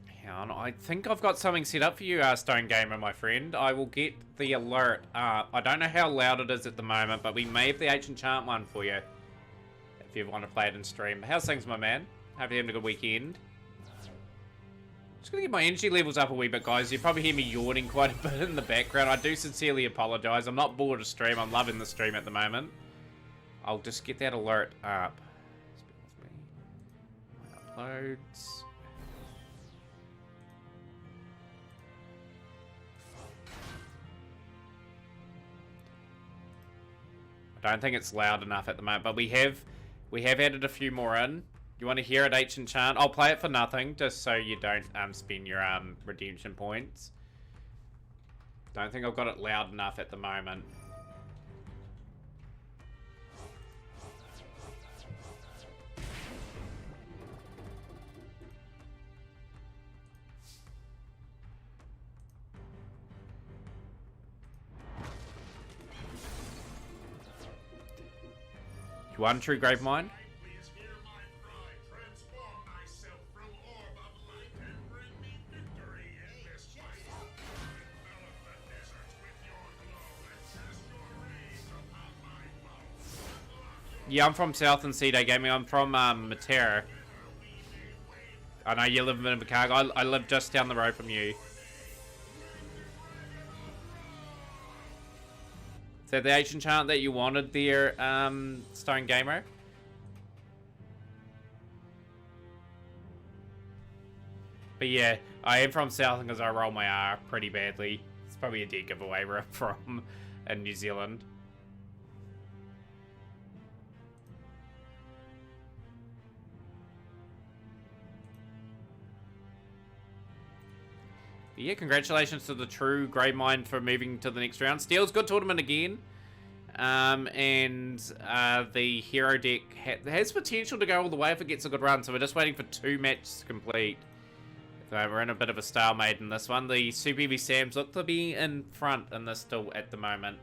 Hang on, I think I've got something set up for you, Stone Gamer, my friend. I will get the alert up. I don't know how loud it is at the moment, but we may have the Ancient Chant one for you. If you want to play it in stream. How's things, my man? Hope you're having a good weekend. Just gonna get my energy levels up a wee bit, guys. You probably hear me yawning quite a bit in the background. I do sincerely apologise. I'm not bored of stream. I'm loving the stream at the moment. I'll just get that alert up. Uploads. I don't think it's loud enough at the moment, but we have added a few more in. You want to hear it, Ancient Chant? I'll play it for nothing, just so you don't spend your redemption points. Don't think I've got it loud enough at the moment. You want true grave mine? Yeah, I'm from South and C-Day Gaming. I'm from Matera. I know you live in Chicago. I live just down the road from you. Is that the Ancient Chant that you wanted there, Stone Gamer? But yeah, I am from South because I roll my R pretty badly. It's probably a dead giveaway where I'm from in New Zealand. But yeah, congratulations to the True Grey Mind for moving to the next round. Steel's good tournament again. And the hero deck has potential to go all the way if it gets a good run. So we're just waiting for 2 matches to complete. So we're in a bit of a stalemate in this one. The Super Heavy Sams look to be in front in this still at the moment.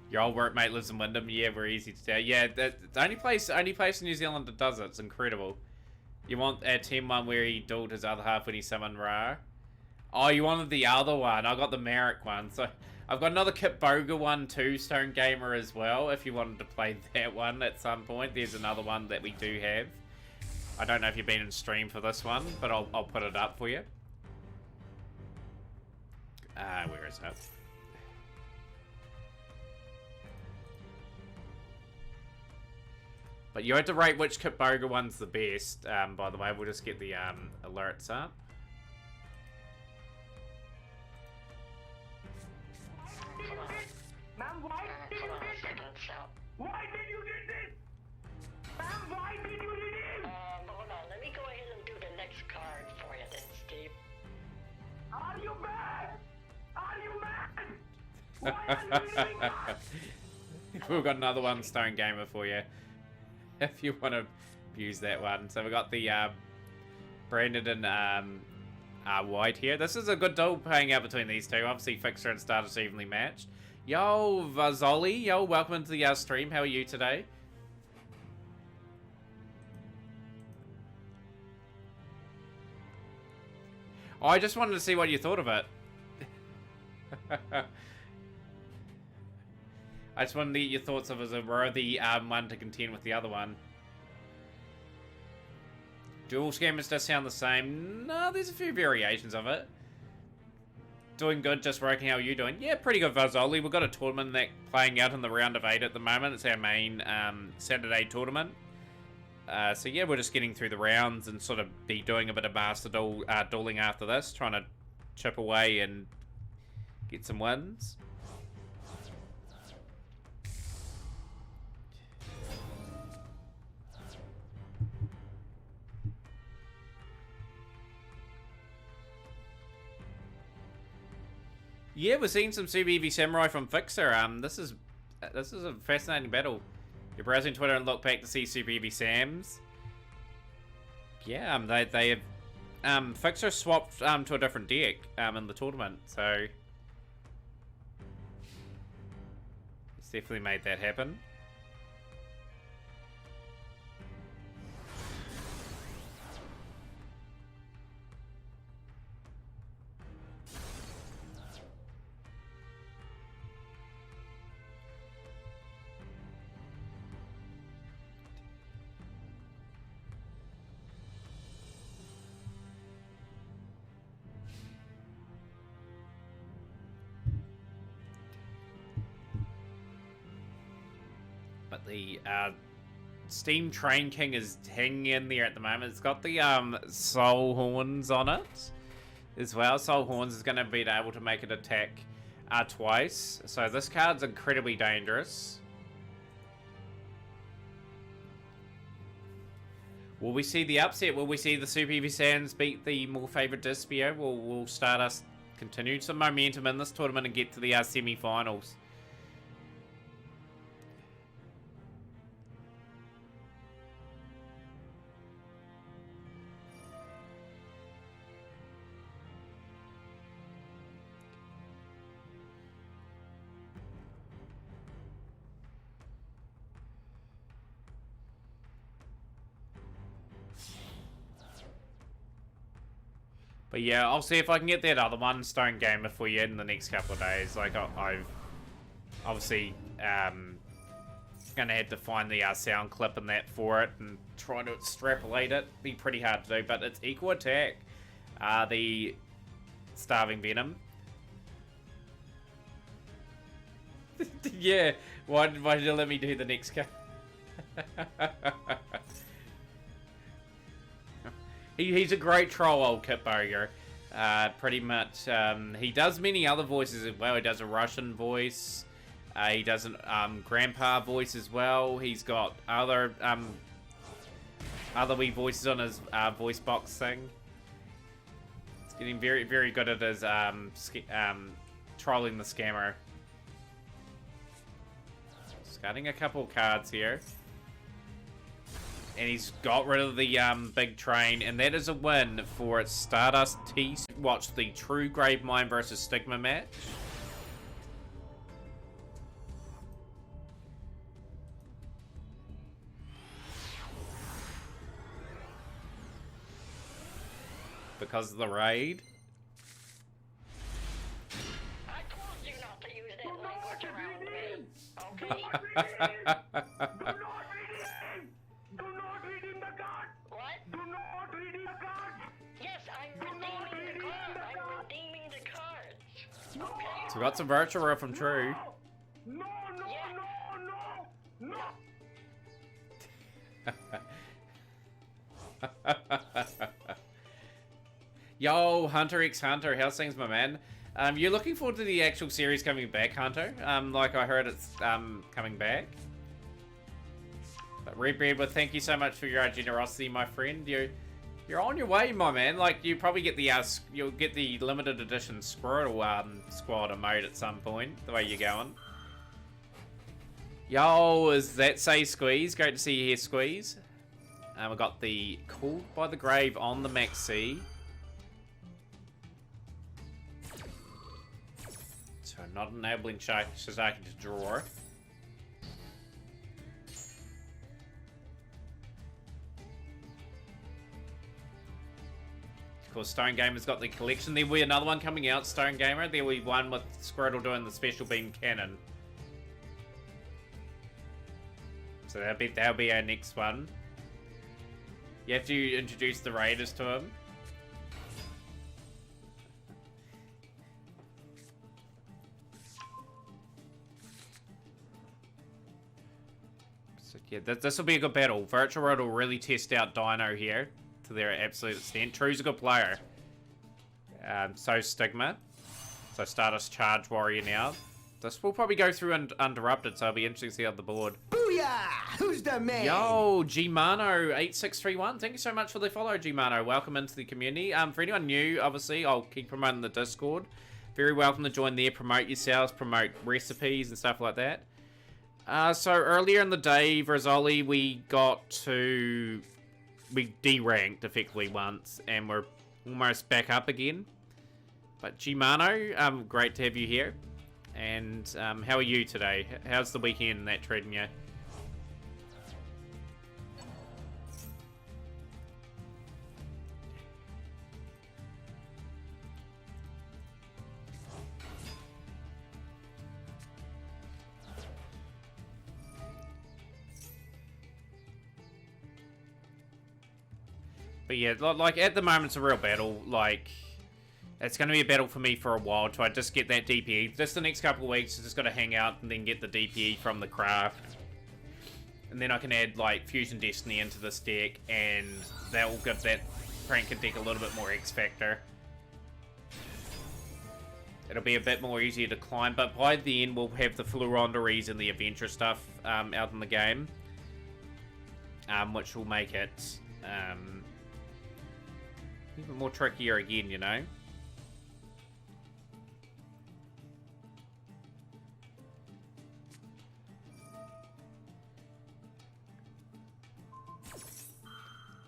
Your old workmate lives in Wyndham. Yeah, we're easy to tell. Yeah, the only place in New Zealand that does it. It's incredible. You want a team one where he dueled his other half when he summoned Ra? Oh, you wanted the other one. I got the Merrick one. So I've got another Kit Boga one too, Stone Gamer as well. If you wanted to play that one at some point, there's another one that we do have. I don't know if you've been in stream for this one, but I'll put it up for you. Where is it? But you had to rate which Kitboga one's the best, by the way. We'll just get the alerts up. Ma'am, why did you do this? Why did you do this? Ma'am, why did you do this? Hold on. Let me go ahead and do the next card for you then, Steve. Are you mad? Are you mad? Why are you doing that? We've got another one Stone Gamer for you, if you want to use that one. So we've got the Brandon and White here. This is a good duel playing out between these two. Obviously, Fixer and Stardust evenly matched. Yo, Vazoli. Yo, welcome into the stream. How are you today? Oh, I just wanted to see what you thought of it. I just wanted to get your thoughts of as a worthy one to contend with the other one. Dual scammers does sound the same. No, there's a few variations of it. Doing good, just working. How are you doing? Yeah, pretty good, Vazoli. We've got a tournament that playing out in the round of 8 at the moment. It's our main Saturday tournament. So yeah, we're just getting through the rounds and sort of be doing a bit of master dueling after this, trying to chip away and get some wins. Yeah, we're seeing some Super EV Samurai from Fixer. This is a fascinating battle. You're browsing Twitter and look back to see Super EV Sams. Yeah, they have Fixer swapped to a different deck in the tournament, so it's definitely made that happen. But the Steam Train King is hanging in there at the moment. It's got the Soul Horns on it as well. Soul Horns is going to be able to make it attack twice. So this card's incredibly dangerous. Will we see the upset? Will we see the Super EV Sands beat the more favoured Dispio? Will Stardust continue some momentum in this tournament and get to the semi-finals? But yeah, I'll see if I can get that other one, Stone Gamer, for you in the next couple of days. Like, I've obviously gonna have to find the sound clip and that for it and try to extrapolate it. Be pretty hard to do, but it's equal attack. The Starving Venom. Yeah, why did you let me do the next card? He's a great troll, old Kitboga. Pretty much. He does many other voices as well. He does a Russian voice. He does an Grandpa voice as well. He's got other wee voices on his voice box thing. He's getting very, very good at his trolling the scammer. Discarding a couple of cards here. And he's got rid of the big train, and that is a win for Stardust T. Watch the True Gravemind versus Stigma match. Because of the raid. I told you not to use that language around me. Do Okay? not read him! Do not read him! Do not read him the card! What? So we got some virtual roll from True. No, no, no, no, no. Yo, Hunter x Hunter, how's things, my man? You're looking forward to the actual series coming back, Hunter? Like I heard it's coming back. But Red Redwood, thank you so much for your generosity, my friend. You're on your way, my man. Like you probably get the you'll get the limited edition Squirtle squad emote at some point. The way you're going. Yo, is that Say Squeeze? Great to see you here, Squeeze. We got the Called by the Grave on the Maxi. So not enabling Shizaki to draw. Of course, Stone Gamer's got the collection. There'll be another one coming out, Stone Gamer. There'll be one with Squirtle doing the special beam cannon. So that'll be our next one. You have to introduce the raiders to him. So yeah, this will be a good battle. Virtual Road will really test out Dino here to their absolute extent. True's a good player. So Stigma. So Stardust Charge Warrior now. This will probably go through uninterrupted, so it'll be interesting to see on the board. Booyah! Who's the man? Yo, Gmano8631. Thank you so much for the follow, Gmano. Welcome into the community. For anyone new, obviously, I'll keep promoting the Discord. Very welcome to join there, promote yourselves, promote recipes and stuff like that. So earlier in the day, Rizzoli, we deranked effectively once, and we're almost back up again. But Gmano, great to have you here. And how are you today? How's the weekend that treating you? But yeah, like at the moment it's a real battle. Like it's going to be a battle for me for a while to just get that DPE. Just the next couple of weeks, I just got to hang out and then get the DPE from the craft. And then I can add like Fusion Destiny into this deck, and that will give that Pranker deck a little bit more X Factor. It'll be a bit more easier to climb, but by the end we'll have the Fluronderies and the Adventure stuff out in the game. Which will make it even more trickier again, you know?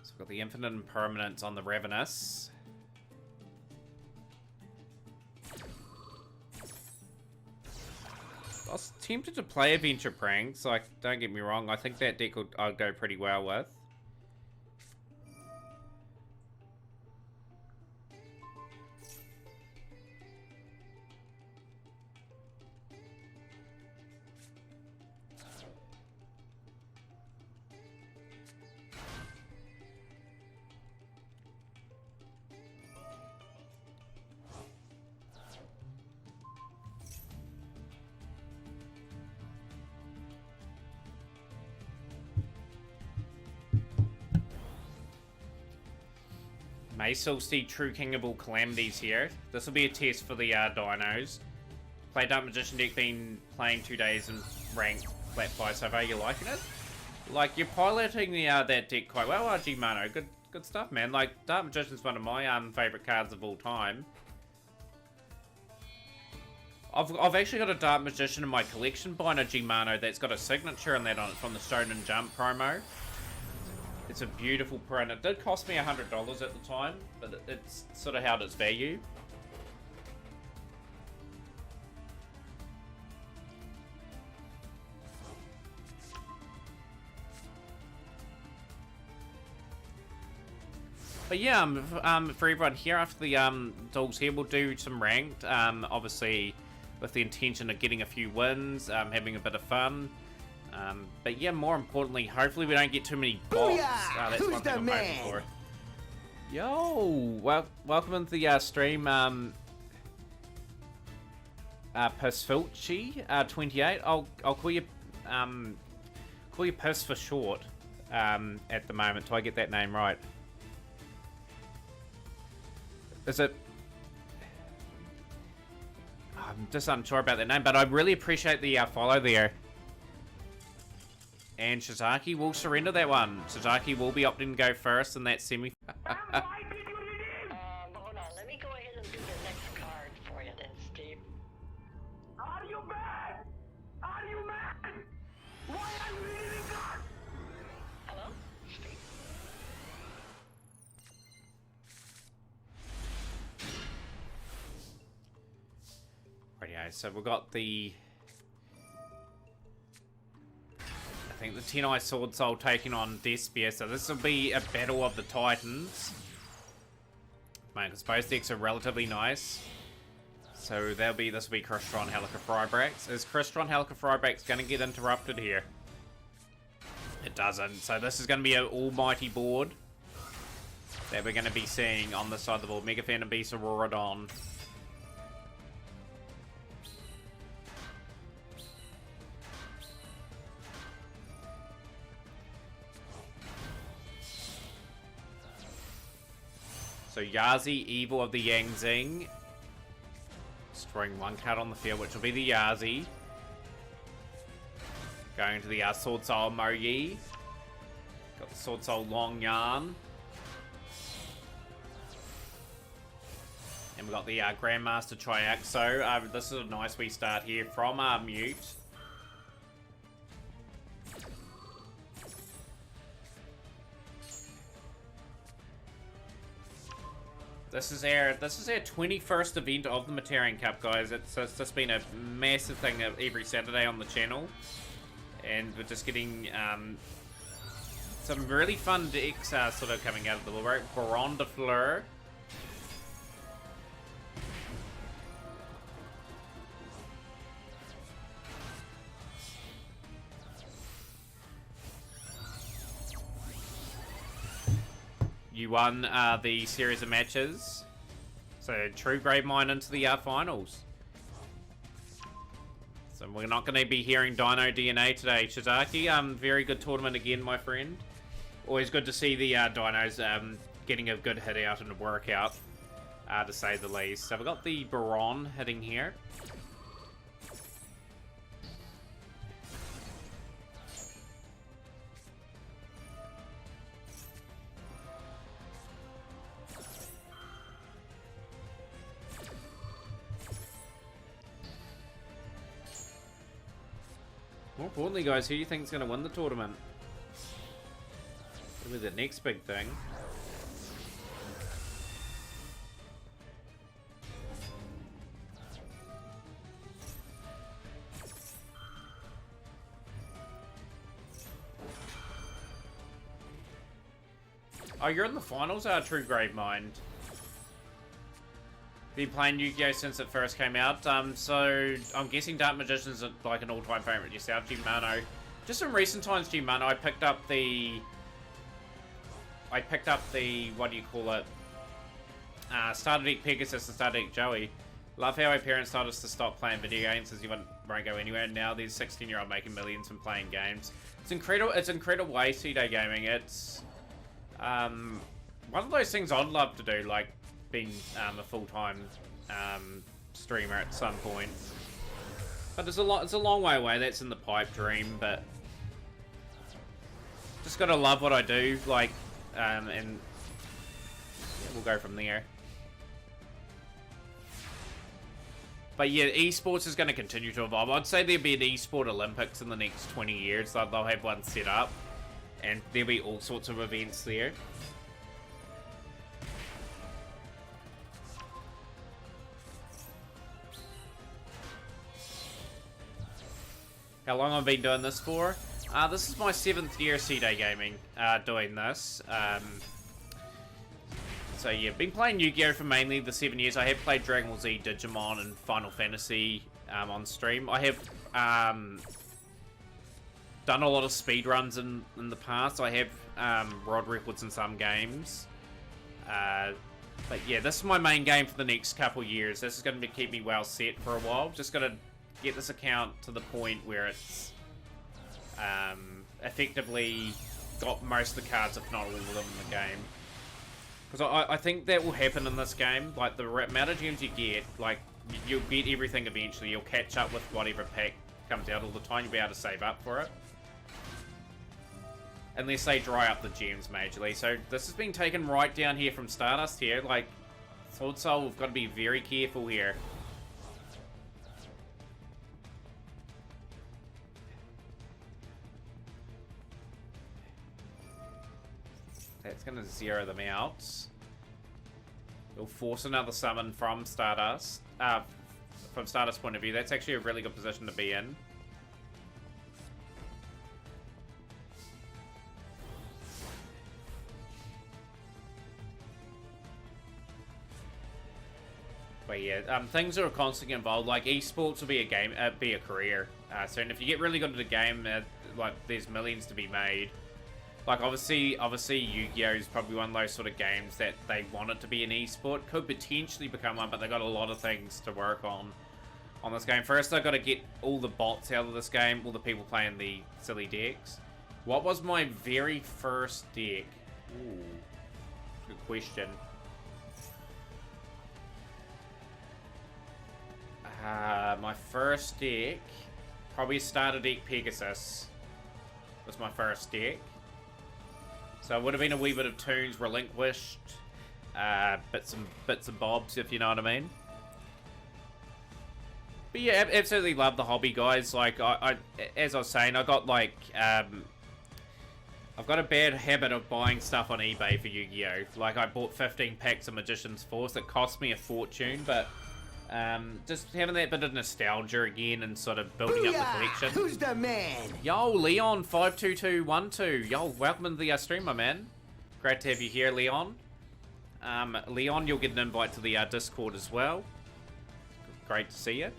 So we've got the Infinite Impermanence on the Ravenous. I was tempted to play Adventure Pranks, like, don't get me wrong, I think that deck I'd go pretty well with. May still see True King of all Calamities here. This will be a test for the dinos. Play Dark Magician deck, been playing 2 days and ranked flat fly so far. You liking it? Like you're piloting the that deck quite well, RG Mano. Good stuff, man. Like Dark Magician's one of my favorite cards of all time. I've actually got a Dark Magician in my collection by RG Mano that's got a signature on that on it from the Stone and Jump promo. It's a beautiful print. It did cost me $100 at the time, but it's sort of held its value. But yeah, for everyone here, after the Duels here, we'll do some ranked. Obviously, with the intention of getting a few wins, having a bit of fun. But yeah, more importantly, hopefully we don't get too many bots. That's Who's one thing the I'm man? hoping for. Yo, welcome into the stream. Persfilchi, 28. I'll call you Pers for short. At the moment, till I get that name right. Is it? I'm just unsure about that name, but I really appreciate the follow there. And Shizaki will surrender that one. Shizaki will be opting to go first in that semi. Hold on, let me go ahead and do the next card for you then, Steve. Are you mad? Are you mad? Why are you leaving us? Hello? Steve? Rightio, so we've got the... I think the 10-Eye Sword Soul taking on Despia, so this will be a battle of the Titans. Mate, because both decks are relatively nice. So this will be Crystron Helica Frybrax. Is Crystron Helica Frybrax going to get interrupted here? It doesn't. So this is going to be an almighty board that we're going to be seeing on this side of the board. Mega Phantom Beast, Auroradon. So Yazi, Evil of the Yangzing. Destroying one card on the field, which will be the Yazi. Going to the Sword Soul Moyi. Got the Sword Soul Long Yarn. And we've got the Grandmaster Triaxo. This is a nice wee start here from Mute. This is our 21st event of the Themataurian Cup, guys. It's just been a massive thing every Saturday on the channel, and we're just getting some really fun decks sort of coming out of the woodwork. Baron de Fleur. You won the series of matches. So, True Grave Mine into the finals. So, we're not going to be hearing Dino DNA today, Shizaki. Very good tournament again, my friend. Always good to see the Dinos getting a good hit out and a workout, to say the least. So, we've got the Baron hitting here. More importantly, guys, who do you think is going to win the tournament? That'll be the next big thing. Oh, you're in the finals, True Grave Mind. Been playing Yu-Gi-Oh since it first came out, so I'm guessing Dark Magician's like an all-time favorite yourself, G-Mano. Just in recent times, G-Mano, I picked up the, what do you call it, Starter Deck Pegasus and Starter Deck Joey. Love how our parents told us to stop playing video games because you won't go anywhere, and now there's 16-year-old making millions from playing games. It's incredible way C-Day gaming. It's one of those things I'd love to do, like being a full-time streamer at some point. But it's a long way away. That's in the pipe dream, but just gotta love what I do, like, and yeah, we'll go from there. But yeah, esports is going to continue to evolve. I'd say there'll be an esport Olympics in the next 20 years. They'll have one set up, and there'll be all sorts of events there. How long I've been doing this for? This is my 7th year C-Day gaming, doing this. So yeah, been playing Yu-Gi-Oh for mainly the 7 years. I have played Dragon Ball Z, Digimon, and Final Fantasy on stream. I have done a lot of speedruns in the past. I have world records in some games. But yeah, this is my main game for the next couple years. This is going to keep me well set for a while. Just got to get this account to the point where it's effectively got most of the cards, if not all of them, in the game. Because I think that will happen in this game. Like, the amount of gems you get, like, you'll get everything eventually. You'll catch up with whatever pack comes out all the time. You'll be able to save up for it. Unless they dry up the gems majorly. So this has been taken right down here from Stardust here. Like, Sword Soul, we've got to be very careful here. That's going to zero them out. It'll force another summon from Stardust. From Stardust's point of view, that's actually a really good position to be in. But yeah, things are constantly involved. Like, esports will be a game, be a career. So if you get really good at a game, like, there's millions to be made. Like, obviously Yu-Gi-Oh! Is probably one of those sort of games that they want it to be an esport. Could potentially become one, but they got a lot of things to work on this game. First, I've got to get all the bots out of this game, all the people playing the silly decks. What was my very first deck? Ooh, good question. My first deck, probably starter deck Pegasus was my first deck. So it would have been a wee bit of tunes relinquished, bits and bobs, if you know what I mean. But yeah, absolutely love the hobby, guys. Like, as I was saying, I got like, I've got a bad habit of buying stuff on eBay for Yu-Gi-Oh! Like, I bought 15 packs of Magician's Force that cost me a fortune, but just having that bit of nostalgia again and sort of building up the collection. Who's the man? Yo, Leon52212. Yo, welcome to the stream, my man. Great to have you here, Leon. Leon, you'll get an invite to the Discord as well. Great to see you.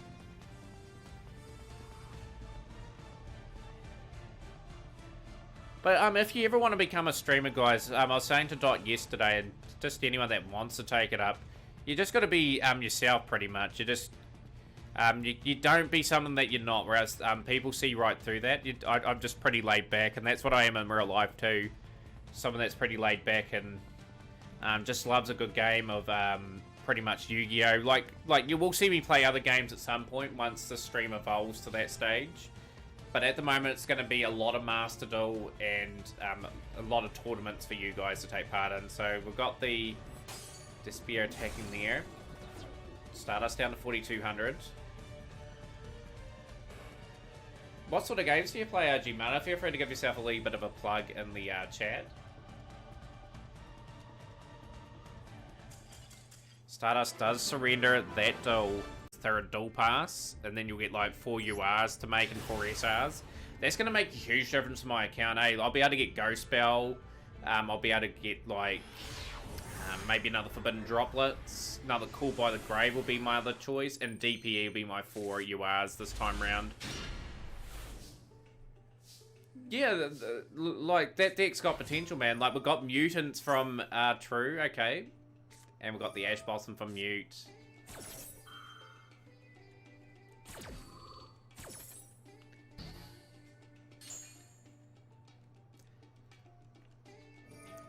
But if you ever want to become a streamer, guys, I was saying to Dot yesterday, and just anyone that wants to take it up, you just got to be yourself, pretty much. You just you don't be something that you're not. Whereas people see right through that. I'm just pretty laid back, and that's what I am in real life too. Someone that's pretty laid back and just loves a good game of pretty much Yu-Gi-Oh. Like you will see me play other games at some point once the stream evolves to that stage. But at the moment, it's going to be a lot of Master Duel and a lot of tournaments for you guys to take part in. So we've got the Despair attacking there. Start us down to 4,200. What sort of games do you play, RG Mana? Feel free to give yourself a little bit of a plug in the chat. Stardust does surrender that duel. Third duel pass, and then you'll get like 4 URs to make and 4 SRs. That's going to make a huge difference to my account, eh? I'll be able to get Ghost Spell. I'll be able to get like maybe another Forbidden Droplets. Another Call by the Grave will be my other choice, and DPE will be my 4 URs this time round. Yeah, like that deck's got potential, man. Like, we've got Mutants from True, okay, and we've got the Ash Blossom from Mute.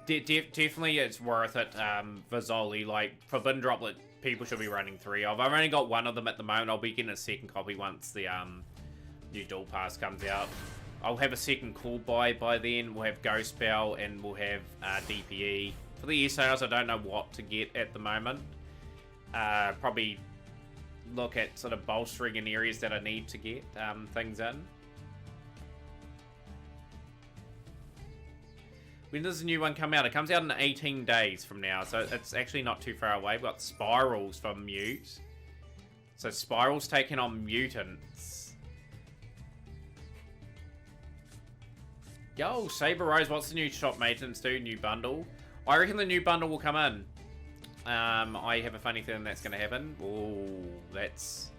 Definitely it's worth it, Vizoli. Like, Forbidden Droplet, people should be running 3 of. I've only got 1 of them at the moment. I'll be getting a second copy once the new Duel Pass comes out. I'll have a second Call by then. We'll have Ghost Spell, and we'll have DPE. For the SRs, I don't know what to get at the moment. Probably look at sort of bolstering in areas that I need to get things in. When does the new one come out? It comes out in 18 days from now, so it's actually not too far away. We've got Spirals from Mute. So Spirals taking on Mutants. Yo, Saber Rose, what's the new shop maintenance do? New bundle? I reckon the new bundle will come in. I have a funny feeling that's going to happen. Oh, that's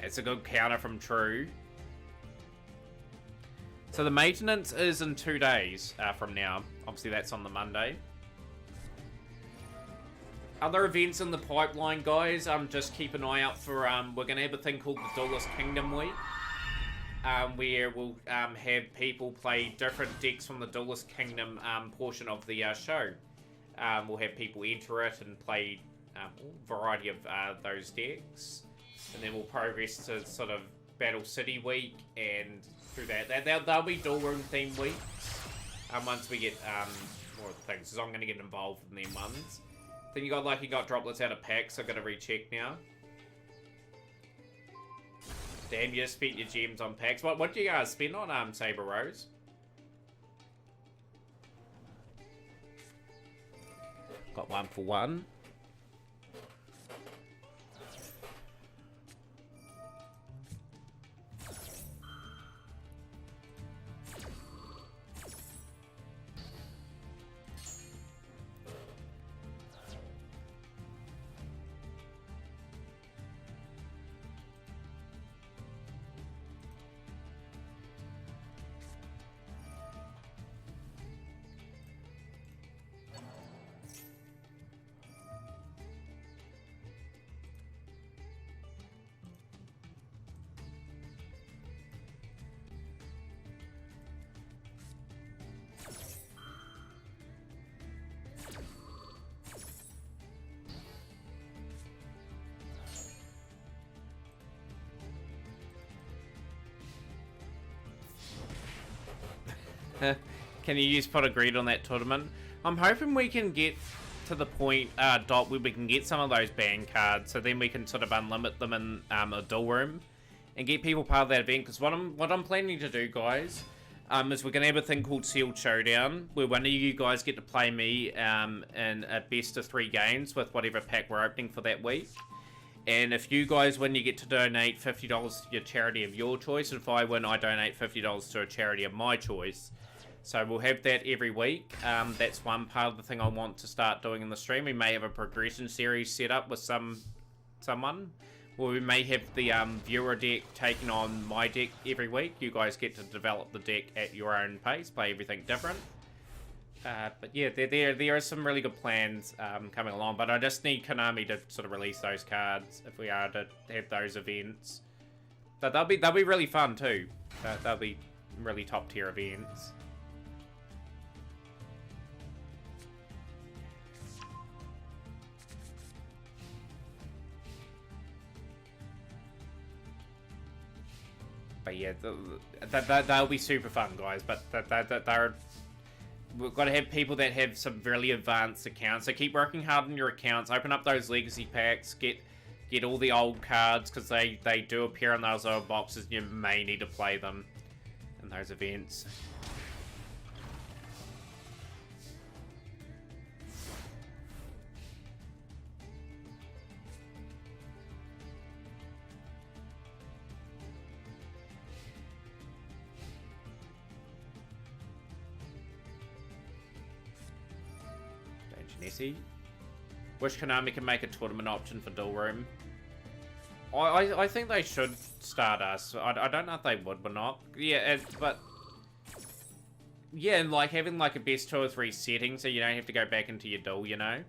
a good counter from True. So the maintenance is in 2 days from now. Obviously, that's on the Monday. Other events in the pipeline, guys, just keep an eye out for, we're going to have a thing called the Duelist Kingdom Week. Where we'll have people play different decks from the Duelist Kingdom portion of the show. We'll have people enter it and play a variety of those decks. And then we'll progress to sort of Battle City Week, and through that, there'll be Duel Room theme weeks. Once we get more of the things, because I'm going to get involved in them ones. Then you got droplets out of packs, so I've got to recheck now. Damn, you just spent your gems on packs. What do you guys spend on Saber Rose? Got 1 for 1. Can you use pot of greed on that tournament? I'm hoping we can get to the point, Dot, where we can get some of those ban cards, so then we can sort of unlimit them in a duel room and get people part of that event. Because what I'm planning to do, guys, is we're gonna have a thing called Sealed Showdown, where one of you guys get to play me in a best of 3 games with whatever pack we're opening for that week. And if you guys win, you get to donate $50 to your charity of your choice. And if I win, I donate $50 to a charity of my choice. So we'll have that every week. That's one part of the thing I want to start doing in the stream. We may have a progression series set up with someone. Or we may have the viewer deck taking on my deck every week. You guys get to develop the deck at your own pace, play everything different. But yeah, there are some really good plans coming along. But I just need Konami to sort of release those cards if we are to have those events. But they'll be really fun too. They'll be really top tier events. But yeah, they'll be super fun, guys. But we've got to have people that have some really advanced accounts. So keep working hard on your accounts. Open up those legacy packs. Get all the old cards, because they do appear in those old boxes. You may need to play them in those events. Nessie. Wish Konami can make a tournament option for Duel Room. I think they should start us. I don't know if they would or not. Yeah, but yeah, and like having like a best 2 or 3 setting, so you don't have to go back into your duel, you know.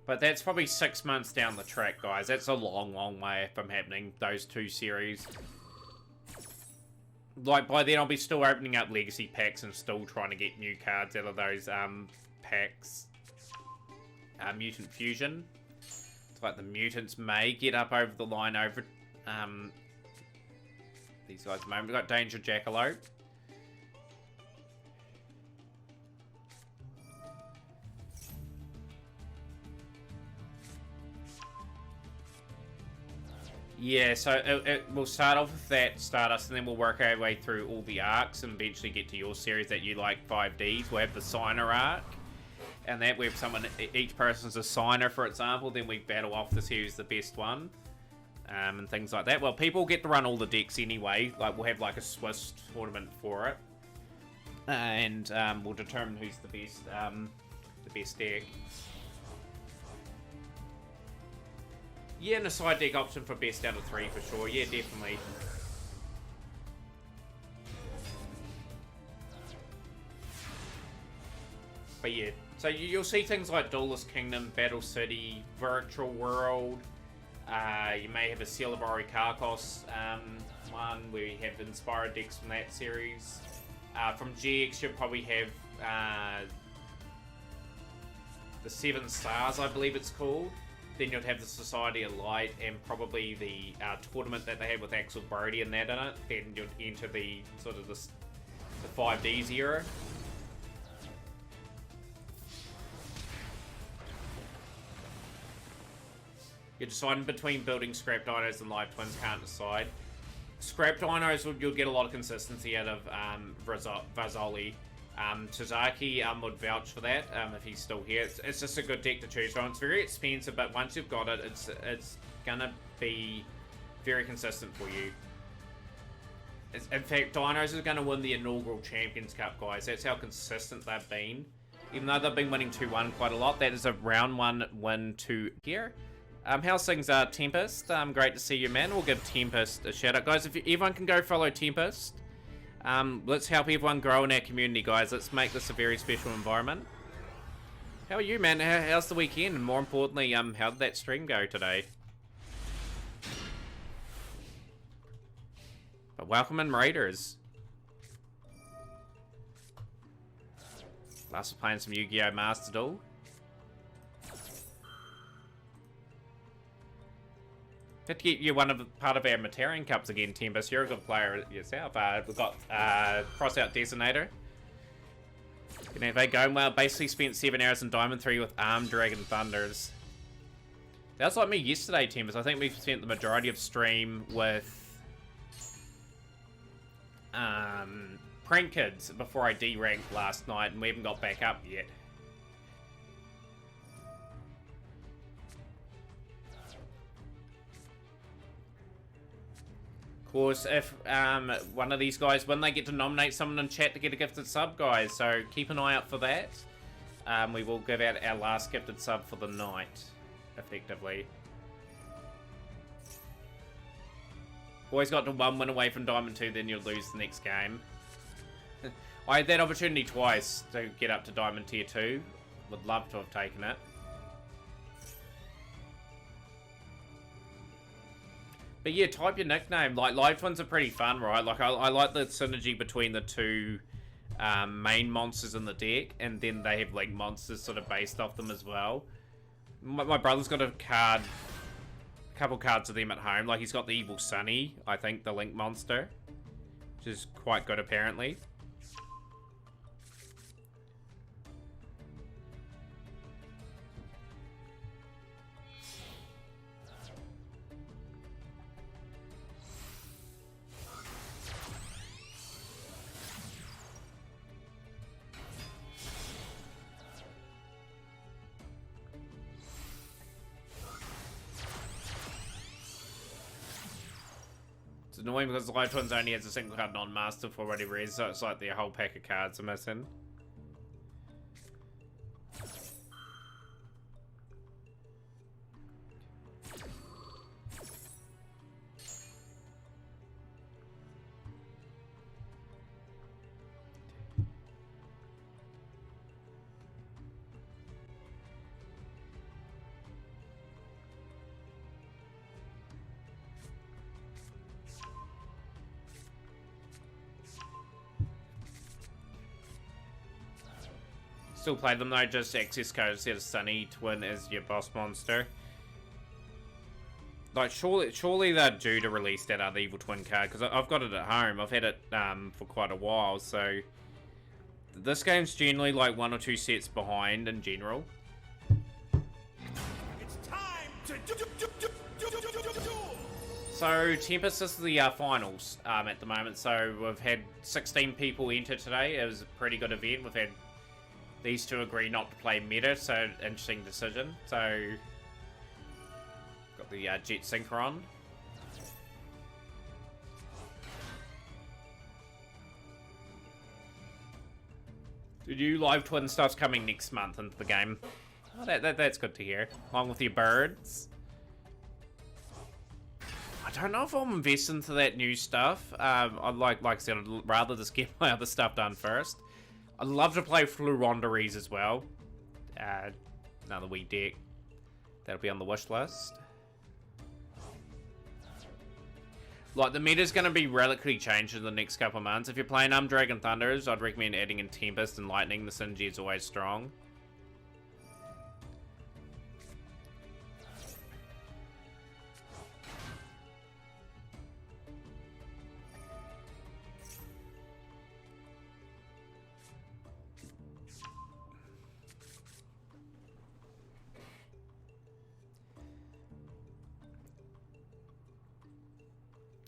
But that's probably 6 months down the track, guys. That's a long, long way from happening, those 2 series. Like, by then I'll be still opening up legacy packs and still trying to get new cards out of those packs. Mutant Fusion. It's like the mutants may get up over the line over these guys at the moment. We've got Danger Jackalope. Yeah, so we'll start off with that Stardust, and then we'll work our way through all the arcs and eventually get to your series that you like, 5Ds. We'll have the Signer arc, and that we have someone, each person's a Signer, for example, then we battle off to see who's the best one, and things like that. Well, people get to run all the decks anyway, like we'll have like a Swiss tournament for it, and we'll determine who's the best deck. Yeah, and a side deck option for best out of 3 for sure. Yeah, definitely. But yeah, so you'll see things like Duelist Kingdom, Battle City, Virtual World. You may have a Seal of Orichalcos one where you have inspired decks from that series. From GX, you'll probably have the Seven Stars, I believe it's called. Then you'd have the Society of Light and probably the tournament that they had with Axel Brody and that in it. Then you'd enter the sort of the 5Ds era. You're deciding between building Scrap Dinos and Live Twins, can't decide. Scrap Dinos, you'll get a lot of consistency out of Vazzoli. Tazaki would vouch for that if he's still here. It's just a good deck to choose from. It's very expensive, but once you've got it, it's gonna be very consistent for you. In fact, Dinos is gonna win the inaugural Champions Cup, guys. That's how consistent they've been. Even though they've been winning 2-1 quite a lot, that is a round 1 win to here. How's things, Tempest? Great to see you, man. We'll give Tempest a shout out, guys. If everyone can go follow Tempest. Let's help everyone grow in our community, guys. Let's make this a very special environment. How are you, man? How's the weekend? And more importantly, how did that stream go today? But welcome in, Raiders. Last, we're playing some Yu-Gi-Oh! Master Duel. Good to get you part of our Themataurian Cups again, Tempest. You're a good player yourself. We've got Crossout Designator. They going well. Basically spent 7 hours in Diamond 3 with Armed Dragon Thunders. That was like me yesterday, Tempest. I think we spent the majority of stream with Prank Kids before I deranked last night, and we haven't got back up yet. Of course, if one of these guys win, they get to nominate someone in chat to get a gifted sub, guys. So keep an eye out for that. We will give out our last gifted sub for the night, effectively. Always got to 1 win away from Diamond 2, then you'll lose the next game. I had that opportunity twice to get up to Diamond Tier 2. Would love to have taken it. But yeah, type your nickname. Like, Live Twins are pretty fun, right? Like, I like the synergy between the two main monsters in the deck, and then they have, like, monsters sort of based off them as well. My brother's got a couple cards of them at home. Like, he's got the Evil Sunny, I think, the Link monster, which is quite good, apparently. Annoying because the Live Twins only has a single card non-master for whatever reason, so it's like the whole pack of cards are missing. Still play them though, just access code instead of Sunny Twin as your boss monster. Like, surely they're due to release that other Evil Twin card, because I've got it at home. I've had it for quite a while, so... This game's generally like 1 or 2 sets behind in general. It's time to So, Tempest, this is the finals at the moment, so we've had 16 people enter today. It was a pretty good event. We've had these two agree not to play meta, so interesting decision. So, got the Jet Synchron. The new Live Twin stuff's coming next month into the game. Oh, that's good to hear. Along with your birds. I don't know if I'm invested into that new stuff. Like I said, I'd rather just get my other stuff done first. I'd love to play Fluronderies as well. Another wee deck. That'll be on the wish list. Like, the meta's going to be radically changed in the next couple of months. If you're playing Dragon Thunders, I'd recommend adding in Tempest and Lightning. The synergy is always strong.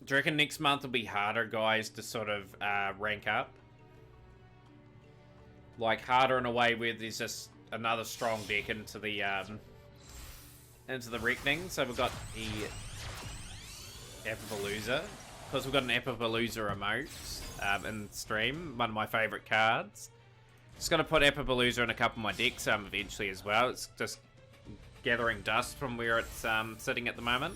Do you reckon next month will be harder, guys, to sort of rank up? Like, harder in a way where there's just another strong deck into the reckoning. So we've got the Epipalooza. Because we've got an Epipalooza emote in stream. One of my favourite cards. Just going to put Epipalooza in a couple of my decks eventually as well. It's just gathering dust from where it's sitting at the moment.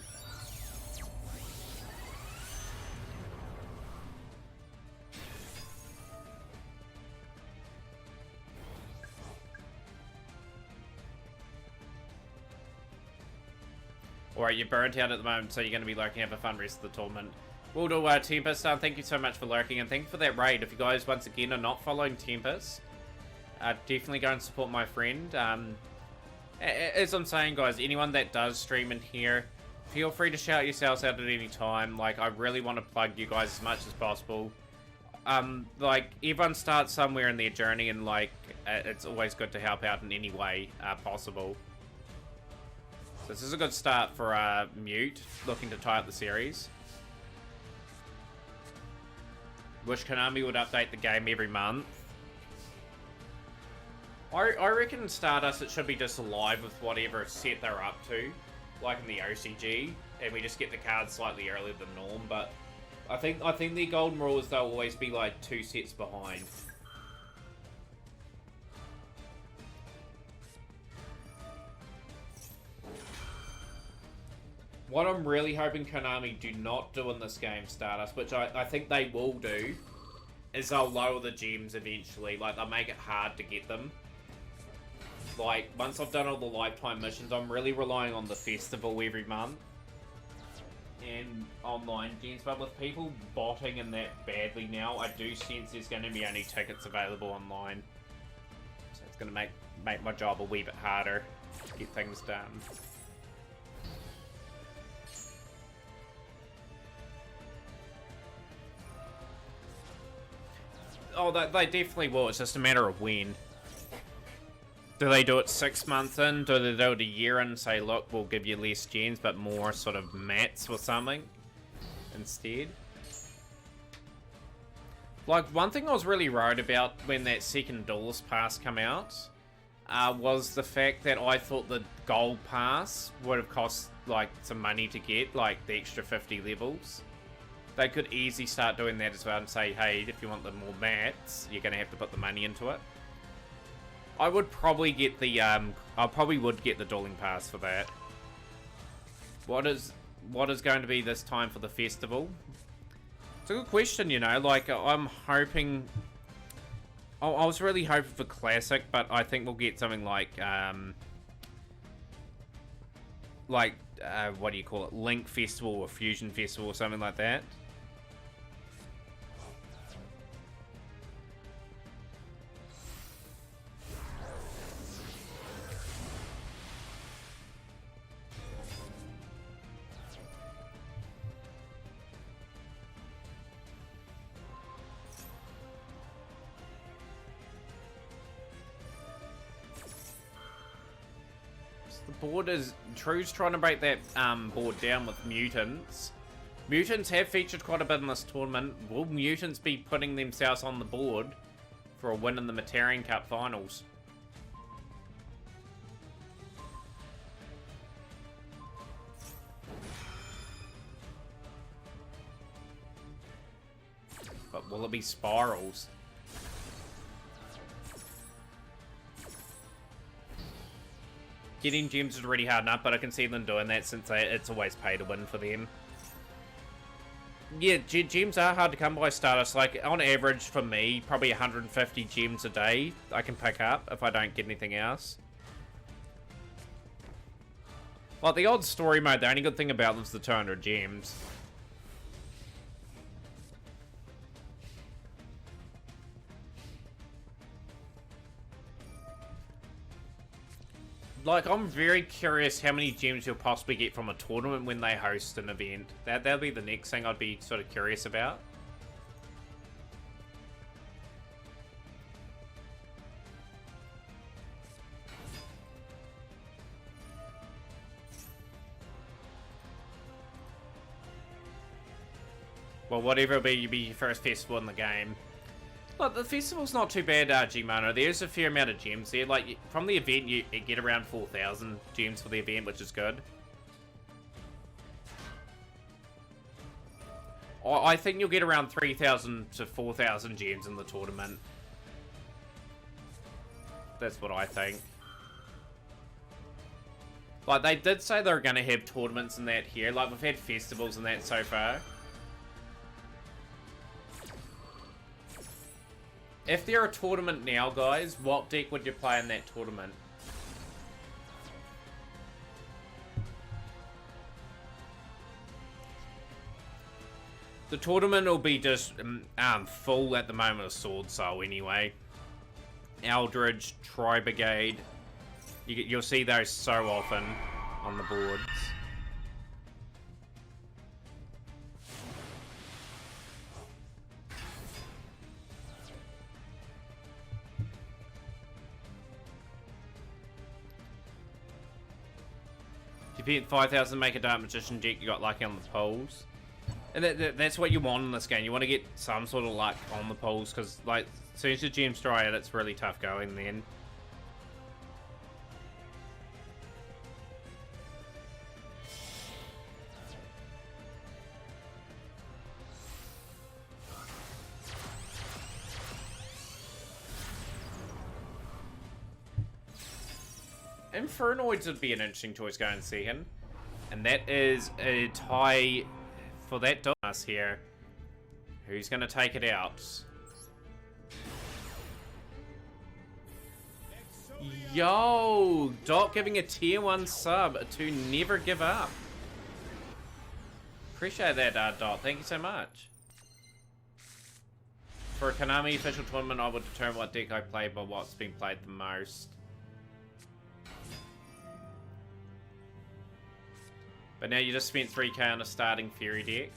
Alright, you're burnt out at the moment, so you're going to be lurking. Have a fun rest of the tournament. We'll do Tempest. Thank you so much for lurking, and thank you for that raid. If you guys, once again, are not following Tempest, definitely go and support my friend. As I'm saying, guys, anyone that does stream in here, feel free to shout yourselves out at any time. Like, I really want to plug you guys as much as possible. Like, everyone starts somewhere in their journey, and, like, it's always good to help out in any way possible. This is a good start for Mute, looking to tie up the series. Wish Konami would update the game every month. I reckon Stardust, it should be just alive with whatever set they're up to, like in the OCG, and we just get the cards slightly earlier than norm. But I think the golden rule is they'll always be like 2 sets behind. What I'm really hoping Konami do not do in this game, Stardust, which I think they will do, is they'll lower the gems eventually. Like, they'll make it hard to get them. Like, once I've done all the lifetime missions, I'm really relying on the festival every month. And online gens, but with people botting in that badly now, I do sense there's going to be only tickets available online. So it's going to make my job a wee bit harder to get things done. Oh, they definitely will. It's just a matter of when. Do they do it 6 months in? Do they do it a year in and say, look, we'll give you less gens, but more sort of mats or something instead? Like, one thing I was really worried about when that second Duelist pass came out was the fact that I thought the gold pass would have cost, like, some money to get, like the extra 50 levels. They could easily start doing that as well and say, hey, if you want the more mats, you're going to have to put the money into it. I would probably get the, I probably would get the dueling pass for that. What is going to be this time for the festival? It's a good question, you know, like, I'm hoping, I was really hoping for Classic, but I think we'll get something like, what do you call it, Link Festival or Fusion Festival or something like that. Board is True's trying to break that board down with mutants. Mutants have featured quite a bit in this tournament. Will mutants be putting themselves on the board for a win in the Themataurian Cup finals? But will it be spirals? Getting gems is really hard enough, but I can see them doing that since it's always pay to win for them. Yeah, gems are hard to come by, Stardust. Like, on average, for me, probably 150 gems a day I can pick up if I don't get anything else. Like, the odd story mode, the only good thing about them is the 200 gems. Like, I'm very curious how many gems you'll possibly get from a tournament when they host an event. That'll be the next thing I'd be sort of curious about. Well, whatever it'll be, you'll be your first festival in the game. Look, the festival's not too bad, G-Mono. There's a fair amount of gems there. Like, from the event, you get around 4,000 gems for the event, which is good. I think you'll get around 3,000 to 4,000 gems in the tournament. That's what I think. Like, they did say they were going to have tournaments and that here. Like, we've had festivals and that so far. If they're a tournament now, guys, what deck would you play in that tournament? The tournament will be just full at the moment of Sword Soul anyway. Eldridge, Tri-Brigade. You'll see those so often on the boards. If you hit 5,000, make a Dark Magician deck, you got lucky on the polls. And that's what you want in this game. You want to get some sort of luck on the polls, because like, as soon as your gems dry out, it's really tough going then. Infernoids would be an interesting choice going second. And that is a tie for that Domas here. Who's going to take it out? Yo! Doc giving a tier 1 sub to never give up. Appreciate that, Dot. Thank you so much. For a Konami official tournament, I would determine what deck I play by what's been played the most. But now you just spent 3k on a starting Fury deck.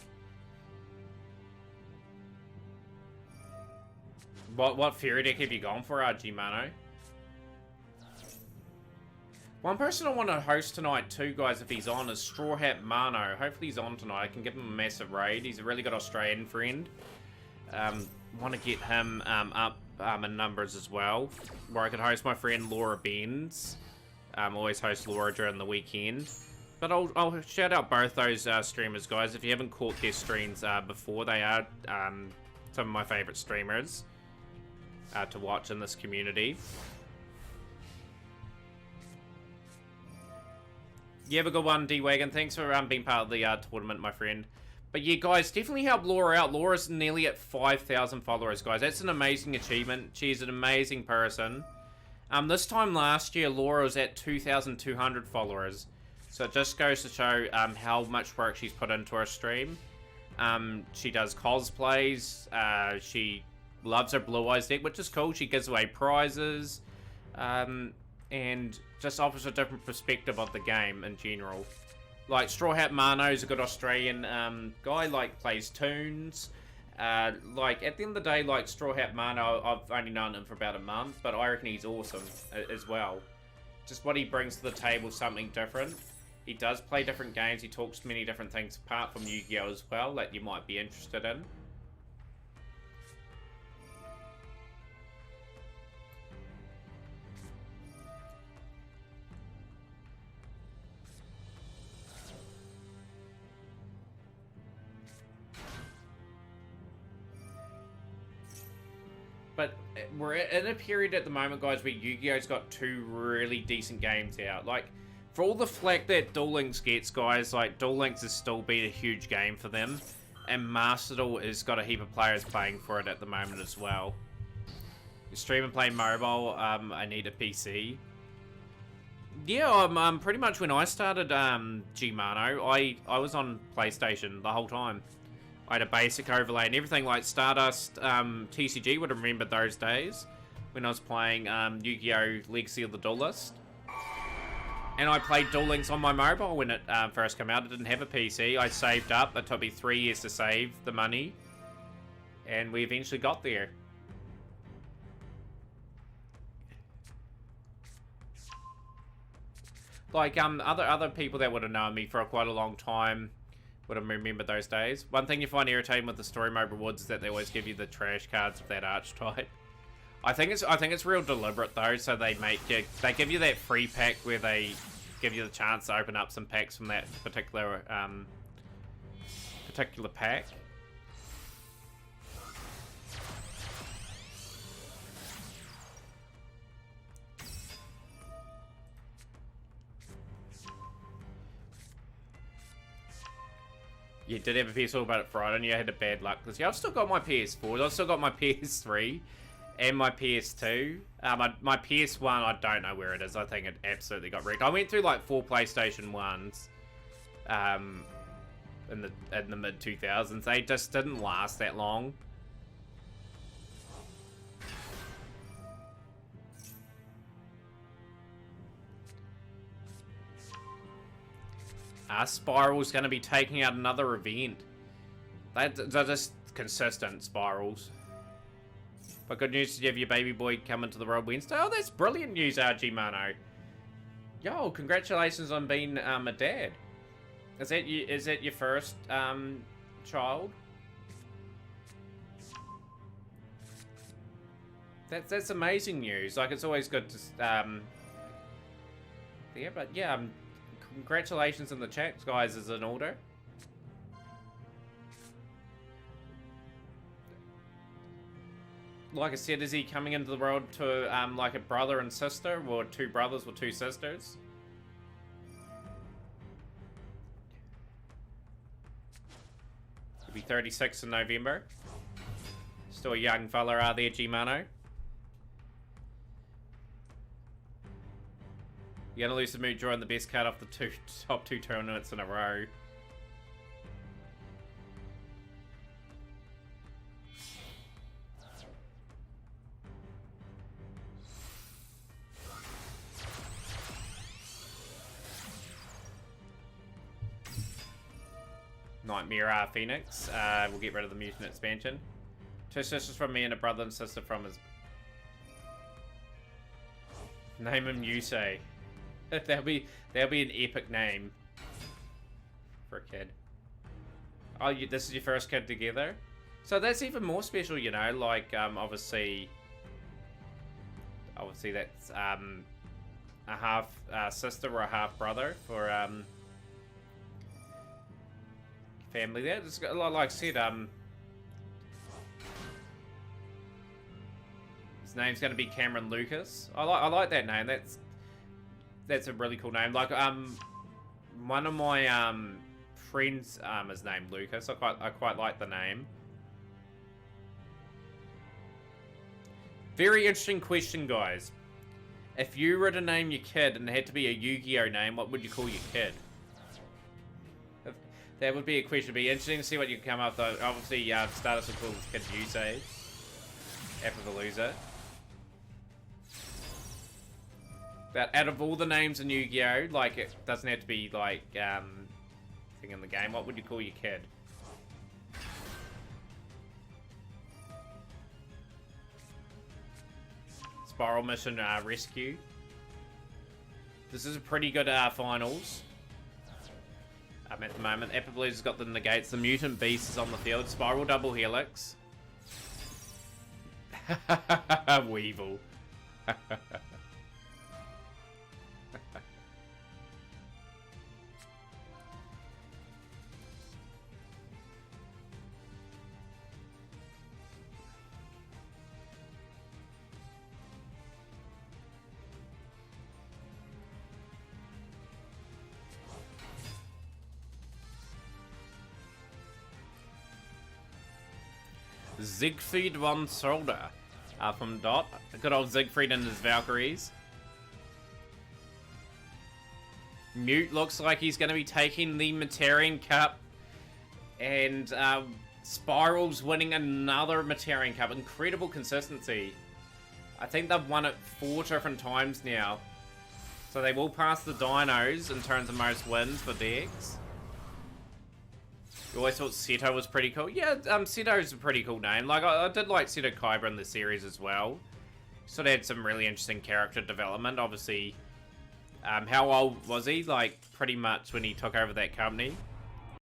What Fury deck have you gone for, RG Mano? One person I want to host tonight too, guys, if he's on, is Straw Hat Mano. Hopefully he's on tonight. I can give him a massive raid. He's a really good Australian friend. Want to get him up in numbers as well. Where I could host my friend Laura Benz. Always host Laura during the weekend. But I'll shout out both those streamers, guys. If you haven't caught their streams before, they are some of my favourite streamers to watch in this community. You have a good one, D-Wagon. Thanks for being part of the tournament, my friend. But yeah, guys, definitely help Laura out. Laura's nearly at 5,000 followers, guys. That's an amazing achievement. She's an amazing person. This time last year, Laura was at 2,200 followers. So it just goes to show how much work she's put into her stream. She does cosplays. She loves her Blue Eyes deck, which is cool. She gives away prizes. And just offers a different perspective of the game in general. Like, Straw Hat Mano's a good Australian guy, like, plays tunes. Like, at the end of the day, like, Straw Hat Mano, I've only known him for about a month, but I reckon he's awesome as well. Just what he brings to the table is something different. He does play different games. He talks many different things apart from Yu-Gi-Oh! As well that you might be interested in. But we're in a period at the moment, guys, where Yu-Gi-Oh's got 2 really decent games out. Like, for all the flack that Duel Links gets, guys, like, Duel Links has still been a huge game for them. and Master Duel has got a heap of players playing for it at the moment as well. Stream and play mobile, I need a PC. Yeah, pretty much when I started G-Mano, I was on PlayStation the whole time. I had a basic overlay and everything like Stardust, TCG would have remembered those days when I was playing Yu-Gi-Oh! Legacy of the Duelist. And I played Duel Links on my mobile when it first came out. I didn't have a PC. I saved up. It took me 3 years to save the money. And we eventually got there. Like, other people that would have known me for quite a long time would have remembered those days. One thing you find irritating with the story mode rewards is that they always give you the trash cards of that archetype. I think it's real deliberate though, so they give you that free pack where they give you the chance to open up some packs from that particular pack. You did have a PS4, but Friday, and you had a bad luck because I've still got my PS4, I've still got my PS3. And my PS2. My PS1, I don't know where it is. I think it absolutely got wrecked. I went through like 4 PlayStation 1s in the mid-2000s. They just didn't last that long. Spiral's going to be taking out another event. They're just consistent, Spirals. But good news, you have your baby boy coming to the world Wednesday. Oh, that's brilliant news, RG Mano. Yo, congratulations on being a dad. Is that your first child? That's amazing news. Like, it's always good to yeah, but yeah, congratulations in the chat, guys, is in order. Like I said, is he coming into the world to like a brother and sister, or 2 brothers or 2 sisters? He'll be 36 in November. Still a young fella, are there, G-Mano? You're gonna lose the mood drawing the best card off the top 2 tournaments in a row. Nightmare Phoenix. We'll get rid of the mutant expansion. 2 sisters from me and a brother and sister from his... Name him Yusei. That'll be an epic name for a kid. Oh, this is your first kid together? So that's even more special, you know, like, obviously that's, a half, sister or a half brother for, family there. Just, like I said, his name's going to be Cameron Lucas. I like that name. That's a really cool name. Like, one of my friends is named Lucas. I quite like the name. Very interesting question, guys. If you were to name your kid and it had to be a Yu-Gi-Oh name, what would you call your kid? That would be a question. It'd be interesting to see what you can come up with. Obviously, Stardust will call this kid Yusei after the loser. But out of all the names in Yu-Gi-Oh, like, it doesn't have to be like thing in the game. What would you call your kid? Spiral Mission Rescue. This is a pretty good finals. At the moment, Epic Blues has got the negates. The Mutant Beast is on the field. Spiral Double Helix. Weevil. Siegfried von Solder from Dot. Good old Siegfried and his Valkyries. Mute looks like he's going to be taking the Themataurian Cup. And Spiral's winning another Themataurian Cup. Incredible consistency. I think they've won it 4 different times now. So they will pass the Dinos in terms of most wins for decks. You always thought Seto was pretty cool. Yeah, Seto's a pretty cool name. Like, I did like Seto Kaiba in the series as well. Sort of had some really interesting character development. Obviously, how old was he? Like, pretty much when he took over that company.